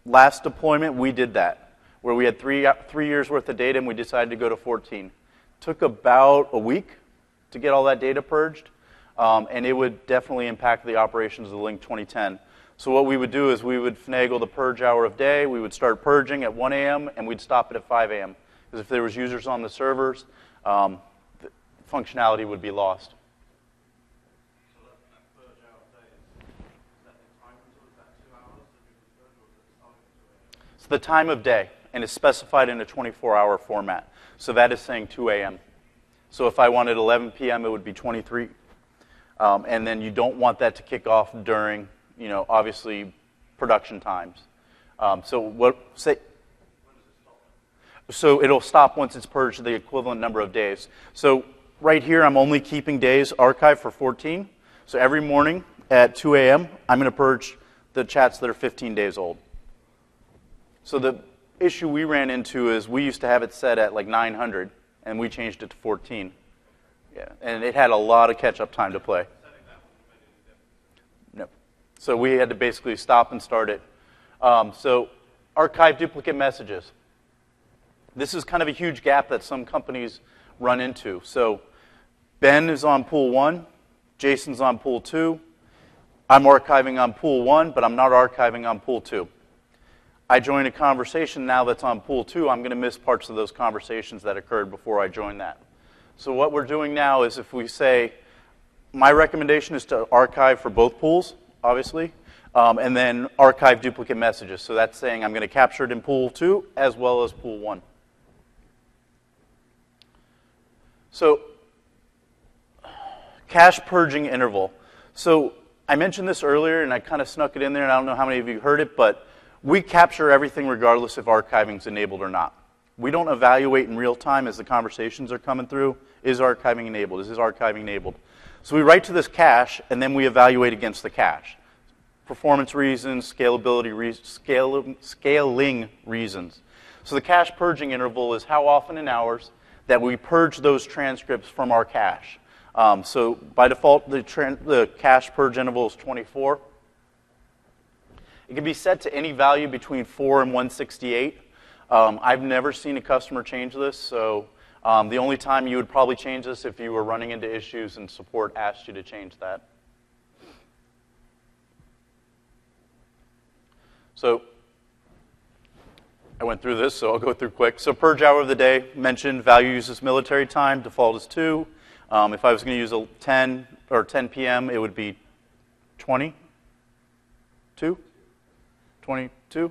last deployment, we did that, where we had 3 years worth of data and we decided to go to 14. Took about a week to get all that data purged, and it would definitely impact the operations of the Lync 2010. So what we would do is we would finagle the purge hour of day. We would start purging at 1 a.m. and we'd stop it at 5 a.m. Because if there was users on the servers, the functionality would be lost. So that purge hour of day, is that the time until is that 2 hours that you can purge, or is it starting at 2 a.m.? It's the time of day, and it's specified in a 24-hour format. So that is saying 2 a.m. So if I wanted 11 p.m., it would be 23. And then you don't want that to kick off during, obviously, production times. So it'll stop once it's purged the equivalent number of days. So right here, I'm only keeping days archived for 14. So every morning at 2 a.m., I'm going to purge the chats that are 15 days old. So the issue we ran into is we used to have it set at like 900, and we changed it to 14. Yeah, and it had a lot of catch-up time to play. No. So we had to basically stop and start it. So archive duplicate messages. This is kind of a huge gap that some companies run into. So Ben is on pool 1, Jason's on pool 2. I'm archiving on pool 1, but I'm not archiving on pool 2. I join a conversation now that's on pool 2, I'm going to miss parts of those conversations that occurred before I joined that. So what we're doing now is if we say, my recommendation is to archive for both pools, obviously, and then archive duplicate messages. So that's saying I'm going to capture it in pool 2 as well as pool 1. So cache purging interval. So I mentioned this earlier, and I kind of snuck it in there, and I don't know how many of you heard it, but we capture everything regardless if archiving is enabled or not. We don't evaluate in real time as the conversations are coming through, is archiving enabled, is archiving enabled? So we write to this cache, and then we evaluate against the cache. Performance reasons, scalability scaling reasons. So the cache purging interval is how often in hours that we purge those transcripts from our cache. So by default, the cache purge interval is 24. It can be set to any value between 4 and 168. I've never seen a customer change this, so the only time you would probably change this if you were running into issues and support asked you to change that. So I went through this, so I'll go through quick. So purge hour of the day, mentioned value uses military time, default is 2. If I was going to use a 10 or 10 p.m., it would be 22? 22?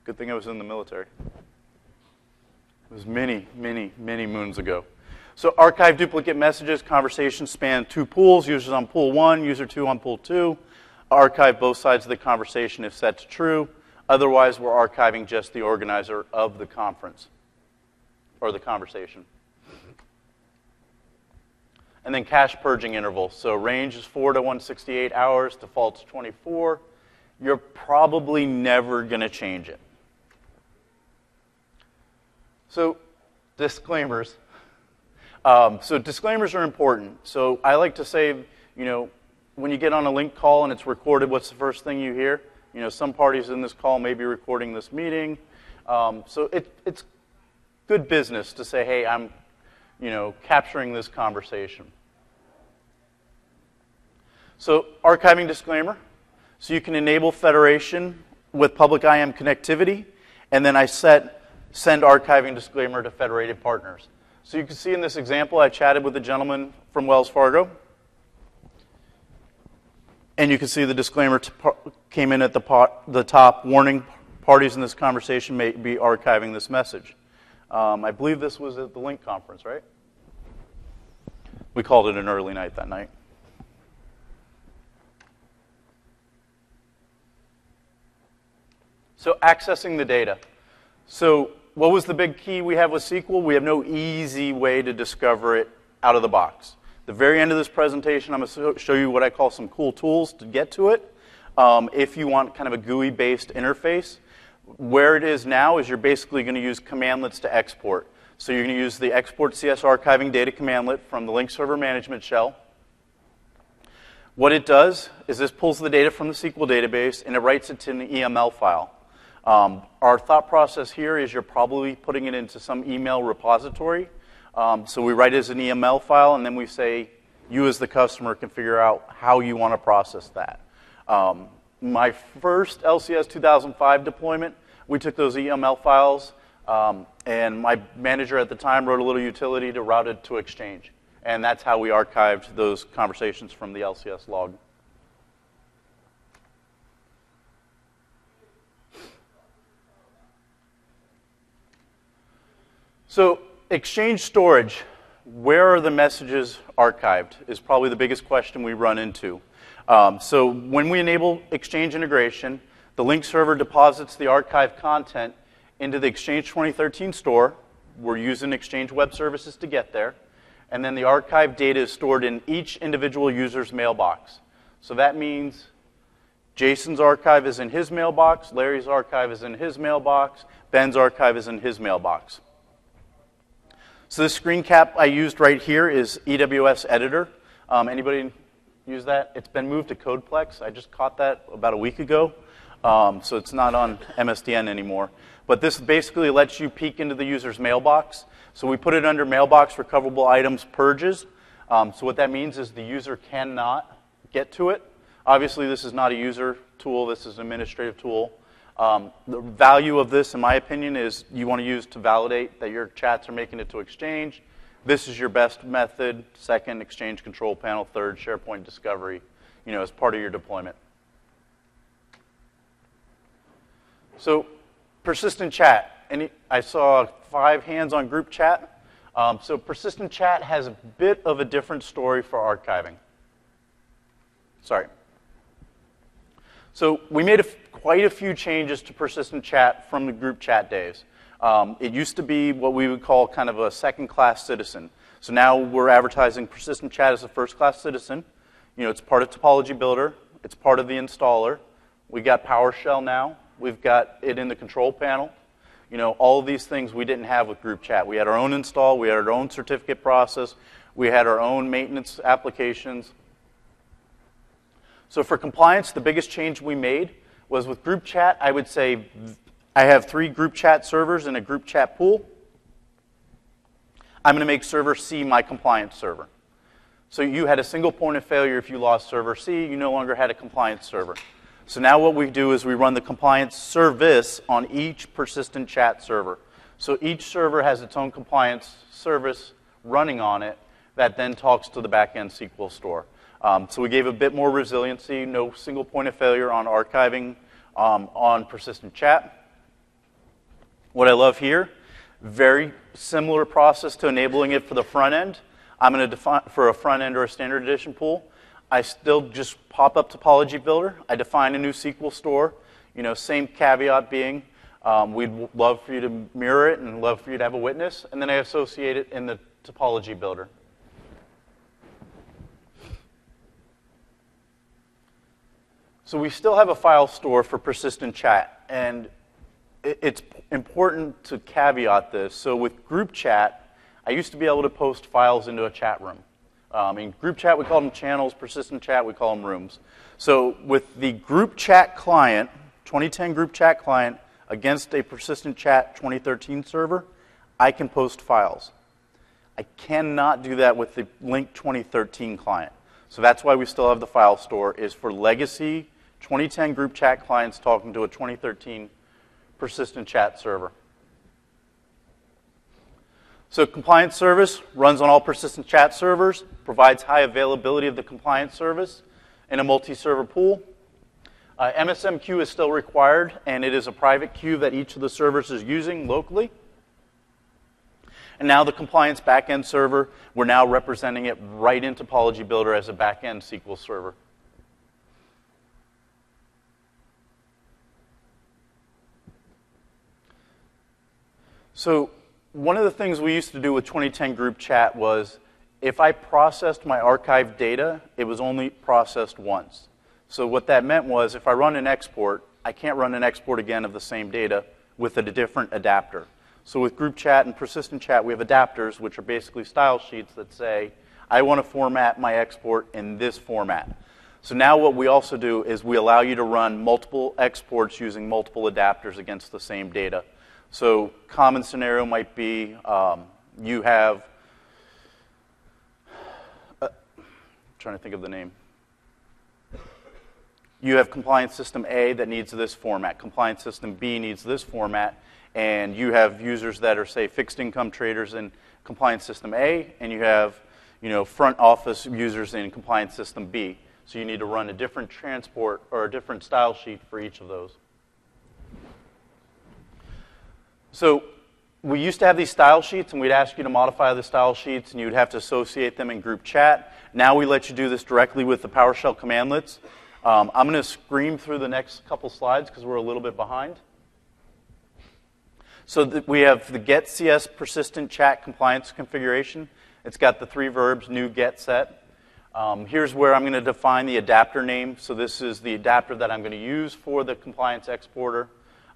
Good thing I was in the military. It was many, many, many moons ago. So archive duplicate messages, conversations span 2 pools, users on pool 1, user 2 on pool 2. Archive both sides of the conversation if set to true. Otherwise, we're archiving just the organizer of the conference or the conversation. And then cache purging interval. So range is 4 to 168 hours, default's 24. You're probably never going to change it. So disclaimers. So disclaimers are important. So I like to say, when you get on a Lync call and it's recorded, what's the first thing you hear? Some parties in this call may be recording this meeting. So it's good business to say, hey, I'm capturing this conversation. So archiving disclaimer. So you can enable federation with public IM connectivity, and then I send archiving disclaimer to federated partners. So you can see in this example, I chatted with a gentleman from Wells Fargo, and you can see the disclaimer came in at the top, warning parties in this conversation may be archiving this message. I believe this was at the Lync conference, right? We called it an early night that night. So accessing the data. So what was the big key we have with SQL? We have no easy way to discover it out of the box. The very end of this presentation, I'm going to show you what I call some cool tools to get to it. If you want kind of a GUI-based interface, where it is now is you're basically going to use commandlets to export. So you're going to use the export CS archiving data commandlet from the Lync Server management shell. What it does is this pulls the data from the SQL database and it writes it to an EML file. Our thought process here is you're probably putting it into some email repository. So we write it as an EML file, and then we say, you as the customer can figure out how you want to process that. My first LCS 2005 deployment, we took those EML files, and my manager at the time wrote a little utility to route it to Exchange. And that's how we archived those conversations from the LCS log. So Exchange storage, where are the messages archived, is probably the biggest question we run into. So when we enable Exchange integration, the Lync Server deposits the archived content into the Exchange 2013 store. We're using Exchange Web Services to get there. And then the archived data is stored in each individual user's mailbox. So that means Jason's archive is in his mailbox, Larry's archive is in his mailbox, Ben's archive is in his mailbox. So this screen cap I used right here is EWS Editor. Anybody use that? It's been moved to Codeplex. I just caught that about a week ago. So it's not on MSDN anymore. But this basically lets you peek into the user's mailbox. So we put it under mailbox recoverable items purges. So what that means is the user cannot get to it. Obviously, this is not a user tool. This is an administrative tool. The value of this, in my opinion, is you want to use to validate that your chats are making it to Exchange. This is your best method. Second, Exchange control panel. Third, SharePoint discovery, as part of your deployment. So, persistent chat. I saw 5 hands on group chat. So persistent chat has a bit of a different story for archiving. Sorry. So we made quite a few changes to persistent chat from the group chat days. It used to be what we would call kind of a second-class citizen. So now we're advertising persistent chat as a first-class citizen. It's part of Topology Builder. It's part of the installer. We got PowerShell now. We've got it in the control panel. All of these things we didn't have with group chat. We had our own install. We had our own certificate process. We had our own maintenance applications. So for compliance, the biggest change we made was with group chat. I would say I have 3 group chat servers in a group chat pool. I'm going to make server C my compliance server. So you had a single point of failure if you lost server C. You no longer had a compliance server. So now what we do is we run the compliance service on each persistent chat server. So each server has its own compliance service running on it that then talks to the backend SQL store. So we gave a bit more resiliency, no single point of failure on archiving on persistent chat. What I love here, very similar process to enabling it for the front end. I'm going to define for a front end or a standard edition pool. I still just pop up Topology Builder. I define a new SQL store. Same caveat being, we'd love for you to mirror it and love for you to have a witness. And then I associate it in the Topology Builder. So we still have a file store for persistent chat. And it's important to caveat this. So with group chat, I used to be able to post files into a chat room. In group chat, we call them channels. Persistent chat, we call them rooms. So with the group chat client, 2010 group chat client, against a persistent chat 2013 server, I can post files. I cannot do that with the Lync 2013 client. So that's why we still have the file store, is for legacy 2010 group chat clients talking to a 2013 persistent chat server. So compliance service runs on all persistent chat servers, provides high availability of the compliance service in a multi-server pool. MSM queue is still required, and it is a private queue that each of the servers is using locally. And now the compliance backend server, we're now representing it right in Topology Builder as a backend SQL server. So one of the things we used to do with 2010 group chat was if I processed my archived data, it was only processed once. So what that meant was if I run an export, I can't run an export again of the same data with a different adapter. So with group chat and persistent chat, we have adapters, which are basically style sheets that say, I want to format my export in this format. So now what we also do is we allow you to run multiple exports using multiple adapters against the same data. So common scenario might be you have, trying to think of the name. You have compliance system A that needs this format. Compliance system B needs this format. And you have users that are, say, fixed income traders in compliance system A, and you have, front office users in compliance system B. So you need to run a different transport or a different style sheet for each of those. So we used to have these style sheets, and we'd ask you to modify the style sheets, and you'd have to associate them in group chat. Now we let you do this directly with the PowerShell commandlets. I'm going to scream through the next couple slides because we're a little bit behind. So we have the get CS persistent chat compliance configuration. It's got the 3 verbs, new, get, set. Here's where I'm going to define the adapter name. So this is the adapter that I'm going to use for the compliance exporter.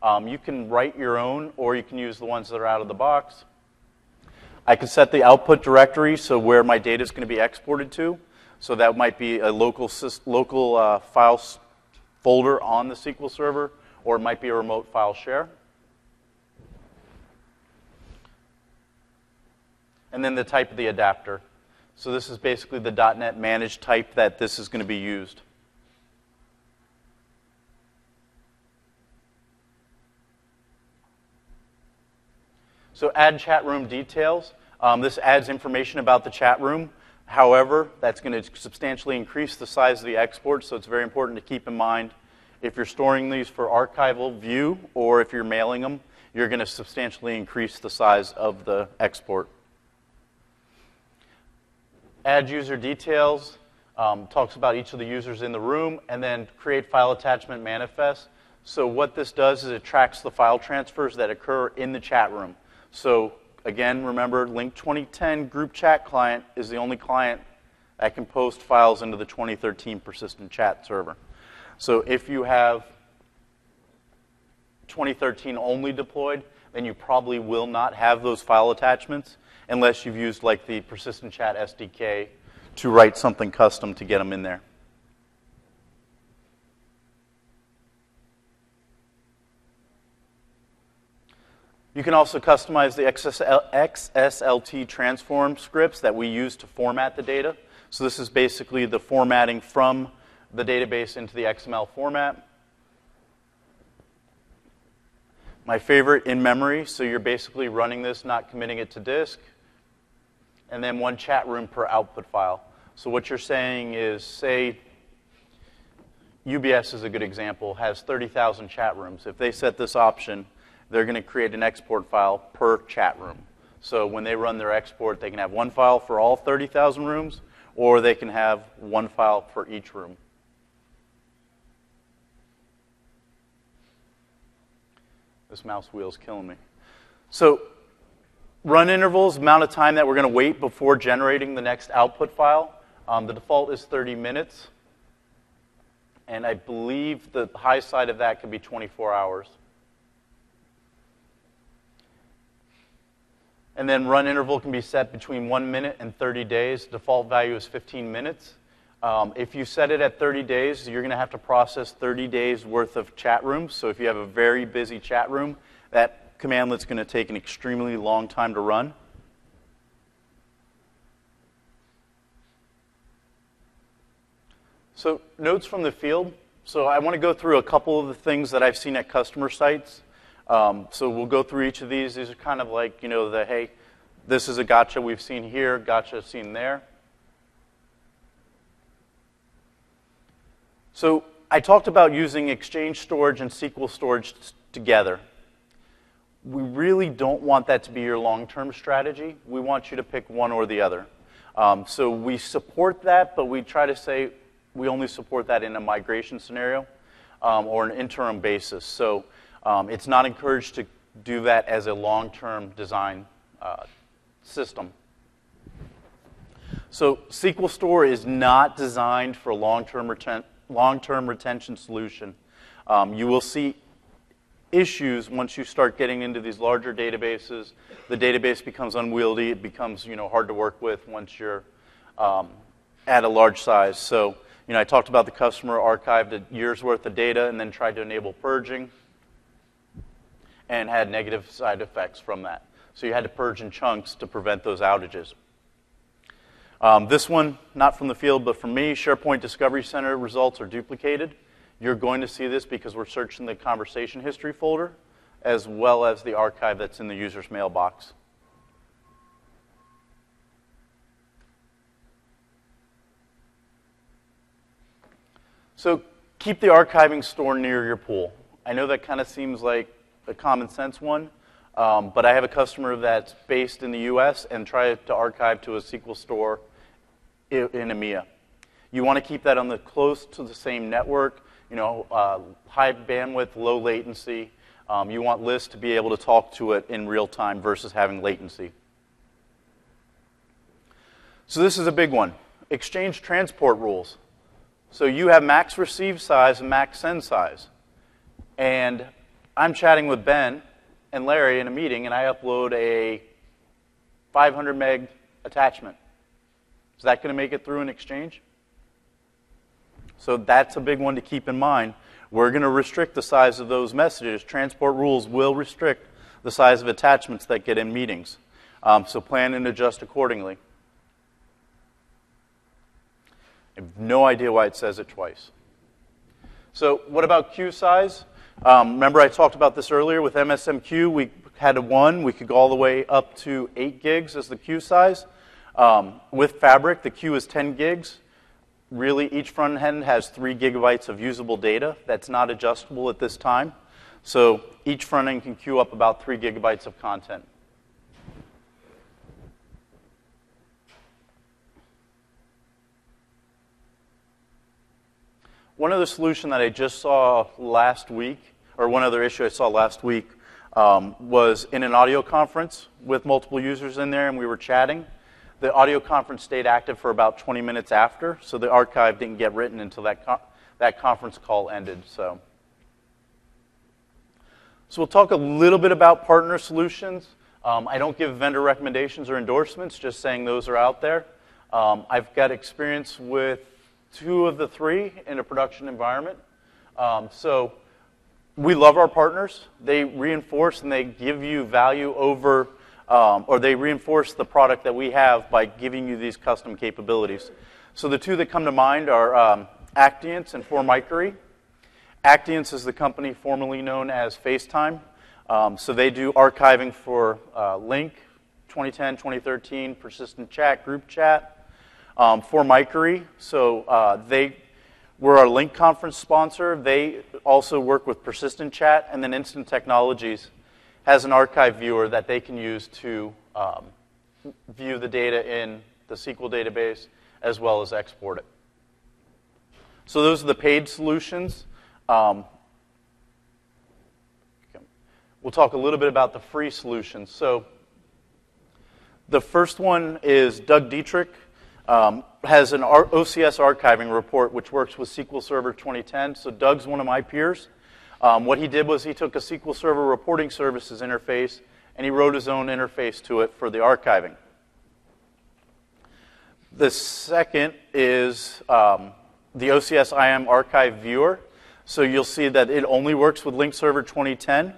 You can write your own, or you can use the ones that are out of the box. I can set the output directory, so where my data is going to be exported to. So that might be a local files folder on the SQL server, or it might be a remote file share. And then the type of the adapter. So this is basically the .NET managed type that this is going to be used. So add chat room details. This adds information about the chat room. However, that's going to substantially increase the size of the export, so it's very important to keep in mind if you're storing these for archival view or if you're mailing them, you're going to substantially increase the size of the export. Add user details, talks about each of the users in the room, and then create file attachment manifest. So what this does is it tracks the file transfers that occur in the chat room. So again, remember, Lync 2010 group chat client is the only client that can post files into the 2013 persistent chat server. So if you have 2013 only deployed, then you probably will not have those file attachments unless you've used like the persistent chat SDK to write something custom to get them in there. You can also customize the XSLT transform scripts that we use to format the data. So this is basically the formatting from the database into the XML format. My favorite, in memory, so you're basically running this, not committing it to disk, and then one chat room per output file. So what you're saying is, say, UBS is a good example, has 30,000 chat rooms. If they set this option, they're going to create an export file per chat room. So when they run their export, they can have one file for all 30,000 rooms, or they can have one file for each room. This mouse wheel is killing me. So run intervals, amount of time that we're going to wait before generating the next output file. The default is 30 minutes. And I believe the high side of that could be 24 hours. And then run interval can be set between 1 minute and 30 days. Default value is 15 minutes. If you set it at 30 days, you're going to have to process 30 days worth of chat rooms. So if you have a very busy chat room, that commandlet's going to take an extremely long time to run. So notes from the field. So I want to go through a couple of the things that I've seen at customer sites. So we'll go through each of these. These are kind of like, hey, this is a gotcha we've seen here, gotcha seen there. So I talked about using Exchange storage and SQL storage together. We really don't want that to be your long-term strategy. We want you to pick one or the other. So we support that, but we try to say we only support that in a migration scenario or an interim basis. So it's not encouraged to do that as a long-term design system. So SQL Store is not designed for long-term retention solution. You will see issues once you start getting into these larger databases. The database becomes unwieldy. It becomes hard to work with once you're at a large size. So I talked about the customer archived a year's worth of data and then tried to enable purging and had negative side effects from that. So you had to purge in chunks to prevent those outages. This one, not from the field, but from me, SharePoint Discovery Center results are duplicated. You're going to see this because we're searching the conversation history folder as well as the archive that's in the user's mailbox. So keep the archiving store near your pool. I know that kind of seems like a common sense one, but I have a customer that's based in the US and try to archive to a SQL store in EMEA. You want to keep that on close to the same network, high bandwidth, low latency. You want lists to be able to talk to it in real time versus having latency. So this is a big one. Exchange transport rules. So you have max receive size and max send size. And I'm chatting with Ben and Larry in a meeting, and I upload a 500 meg attachment. Is that going to make it through an exchange? So that's a big one to keep in mind. We're going to restrict the size of those messages. Transport rules will restrict the size of attachments that get in meetings. So plan and adjust accordingly. I have no idea why it says it twice. So what about queue size? Remember I talked about this earlier with MSMQ. We had a 1, we could go all the way up to 8 gigs as the queue size. With Fabric, the queue is 10 gigs. Really, each front end has 3 gigabytes of usable data. That's not adjustable at this time. So each front end can queue up about 3 gigabytes of content. One other solution that I just saw last week, or one other issue I saw last week, was in an audio conference with multiple users in there, and we were chatting. The audio conference stayed active for about 20 minutes after, so the archive didn't get written until that conference call ended. So we'll talk a little bit about partner solutions. I don't give vendor recommendations or endorsements, just saying those are out there. I've got experience with 2 of the 3 in a production environment. So we love our partners. They reinforce and they give you value over, or they reinforce the product that we have by giving you these custom capabilities. So the 2 that come to mind are Actiance and ForMikery. Actiance is the company formerly known as FaceTime. So they do archiving for Lync, 2010, 2013, persistent chat, group chat. ForMikery, so they were our Lync conference sponsor. They also work with persistent chat, and then Instant Technologies has an archive viewer that they can use to view the data in the SQL database as well as export it. So those are the paid solutions. We'll talk a little bit about the free solutions. So the first one is Doug Dietrich. Has an OCS archiving report which works with SQL Server 2010. So Doug's one of my peers. What he did was he took a SQL Server reporting services interface and he wrote his own interface to it for the archiving. The second is the OCS IAM archive viewer. So you'll see that it only works with Lync Server 2010,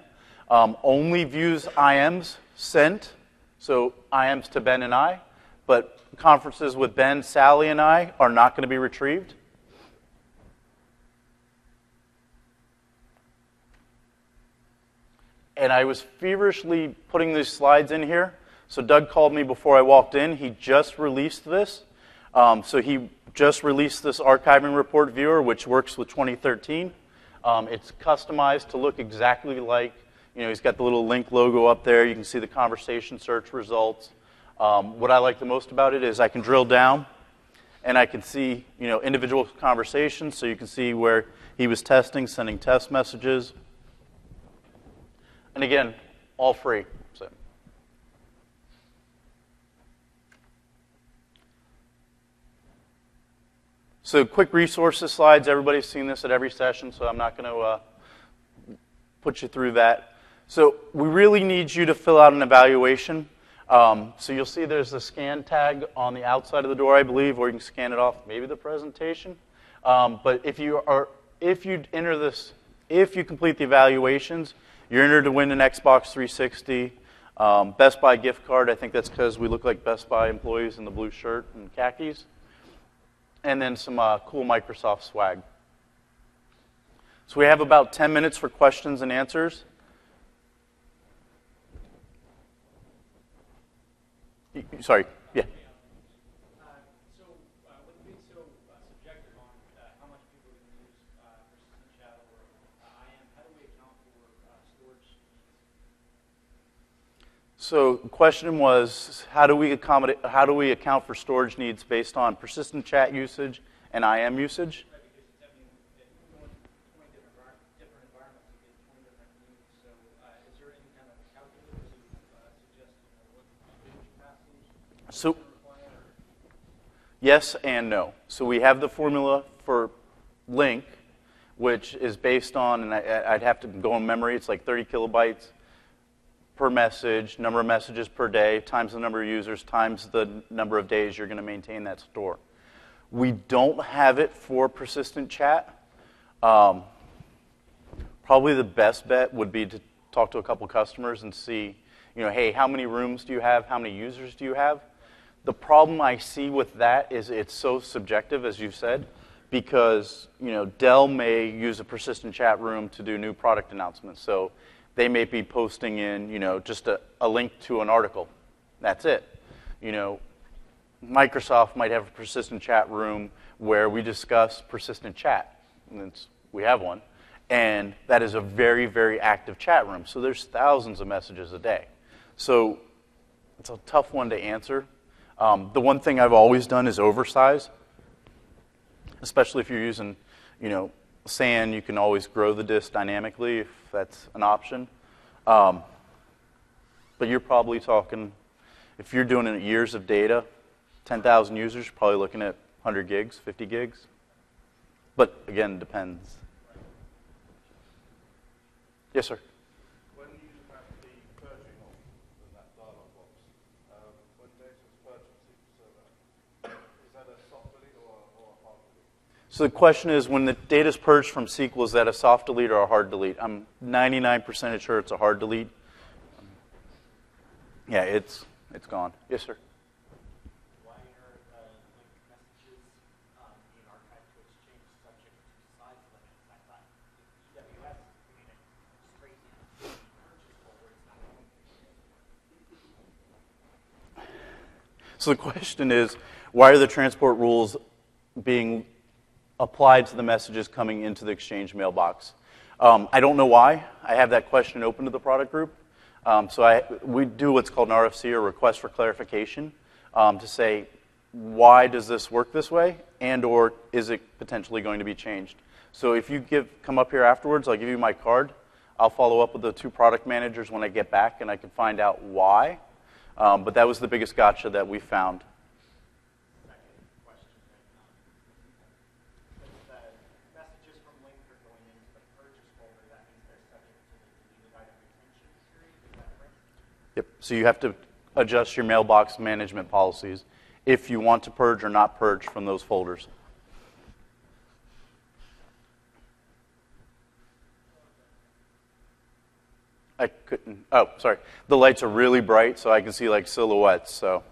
only views IAMs sent, so IAMs to Ben and I, but conferences with Ben, Sally, and I are not going to be retrieved. And I was feverishly putting these slides in here. So Doug called me before I walked in. He just released this. So he just released this archiving report viewer, which works with 2013. It's customized to look exactly like, he's got the little Lync logo up there. You can see the conversation search results. What I like the most about it is I can drill down and I can see, individual conversations. So you can see where he was testing, sending test messages. And again, all free. So quick resources slides. Everybody's seen this at every session, so I'm not going to put you through that. So we really need you to fill out an evaluation. So you'll see there's a scan tag on the outside of the door, I believe, or you can scan it off maybe the presentation. But if you complete the evaluations, you're entered to win an Xbox 360, Best Buy gift card. I think that's because we look like Best Buy employees in the blue shirt and khakis. And then some cool Microsoft swag. So we have about 10 minutes for questions and answers. Sorry, yeah. So with being so subjective on how much people can use persistent chat or IAM, how do we account for storage needs? So the question was, how do we account for storage needs based on persistent chat usage and IAM usage? Right, because it's if you go into 20 different environments, you get 20 different needs. So is there any kind of calculator to suggest what storage capacity? So, yes and no. So we have the formula for Lync, which is based on, and I'd have to go in memory, it's like 30 kilobytes per message, number of messages per day, times the number of users, times the number of days you're going to maintain that store. We don't have it for persistent chat. Probably the best bet would be to talk to a couple customers and see, hey, how many rooms do you have? How many users do you have? The problem I see with that is it's so subjective, as you've said, because Dell may use a persistent chat room to do new product announcements. So they may be posting in, just a link to an article. That's it. Microsoft might have a persistent chat room where we discuss persistent chat. And we have one. And that is a very, very active chat room. So there's thousands of messages a day. So it's a tough one to answer. The one thing I've always done is oversize, especially if you're using, SAN. You can always grow the disk dynamically if that's an option. But you're probably talking, if you're doing it years of data, 10,000 users, you're probably looking at 100 gigs, 50 gigs. But again, it depends. Yes, sir. When you have the purging of in that dialog box, when data is purged from SQL Server, is that a soft delete or a hard delete? So the question is, when the data is purged from SQL, is that a soft delete or a hard delete? I'm 99% sure it's a hard delete. Yeah, it's gone. Yes, sir. Why are linked messages being archived to exchange subject to size limits? I thought EWS putting it straight into the purchase folder. It's not going to. So the question is, why are the transport rules being applied to the messages coming into the Exchange mailbox? I don't know why. I have that question open to the product group. So we do what's called an RFC, or request for clarification, to say, why does this work this way, and or is it potentially going to be changed? So if you come up here afterwards, I'll give you my card. I'll follow up with the two product managers when I get back, and I can find out why. But that was the biggest gotcha that we found. Second question. If the messages from Lync are going into the purchase folder, that means they're subject to the deleted item retention period. Is that right? Yep. So you have to adjust your mailbox management policies if you want to purge or not purge from those folders. I couldn't. Oh, sorry. The lights are really bright, so I can see like silhouettes. So. Is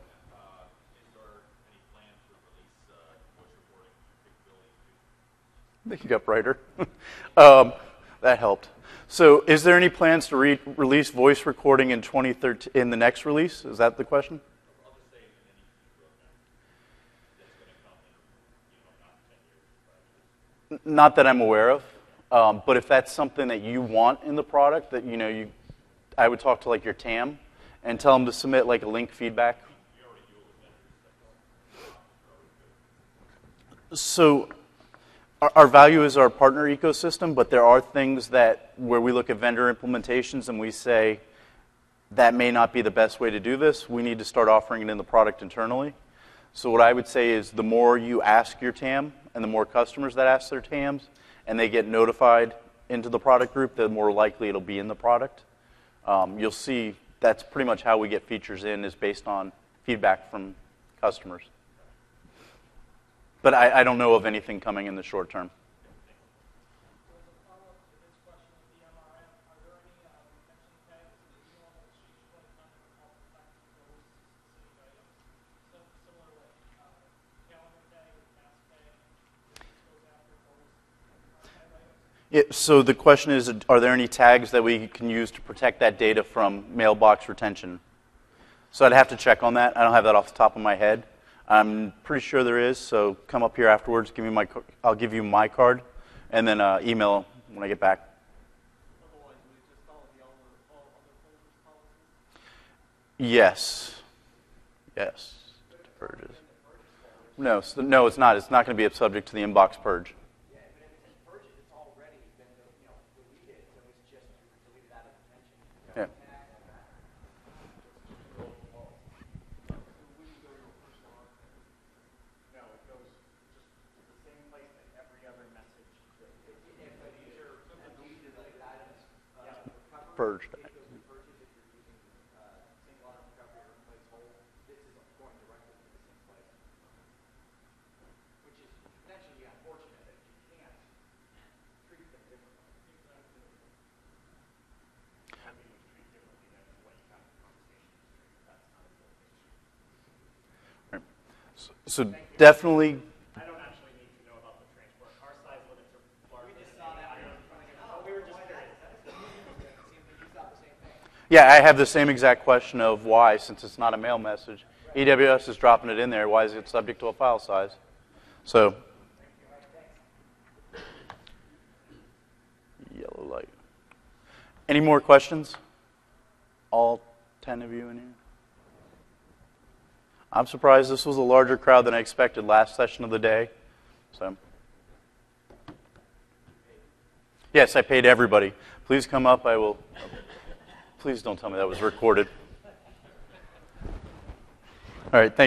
there any plans to release voice recording capability? They got brighter. That helped. So, is there any plans to release voice recording in 2013 in the next release? Is that the question? I'll just say in any roadmap that's going to come in, not 10 years, 5 years. Not that I'm aware of. But if that's something that you want in the product, that I would talk to like your TAM and tell them to submit like a link feedback. We already do it with vendors. So our value is our partner ecosystem, but there are things where we look at vendor implementations and we say that may not be the best way to do this. We need to start offering it in the product internally. So what I would say is the more you ask your TAM and the more customers that ask their TAMs and they get notified into the product group, the more likely it'll be in the product. You'll see that's pretty much how we get features in, is based on feedback from customers. But I don't know of anything coming in the short term. So the question is, are there any tags that we can use to protect that data from mailbox retention? So I'd have to check on that. I don't have that off the top of my head. I'm pretty sure there is, so come up here afterwards, I'll give you my card, and then email when I get back. Otherwise, we just follow the all other folders policy? Yes. Purges. No, it's not. It's not going to be subject to the inbox purge. Yeah, but if it's in purges, it's already been deleted, so it's just deleted out of retention. Yeah. No, it goes just to the same place that every other message. If a user deleted items, Purged. it goes to purges if you're using single item recovery or replace whole. This is going directly to the same place. Which is potentially unfortunate that you can't treat them differently. So definitely. I don't actually need to know about the transport. Our size limits are larger. We just saw that. We were just curious. Yeah, I have the same exact question of why, since it's not a mail message. AWS is dropping it in there. Why is it subject to a file size? So, yellow light. Any more questions? All 10 of you in here? I'm surprised this was a larger crowd than I expected last session of the day. So, yes, I paid everybody. Please come up. I will. Please don't tell me that was recorded. All right, thank you.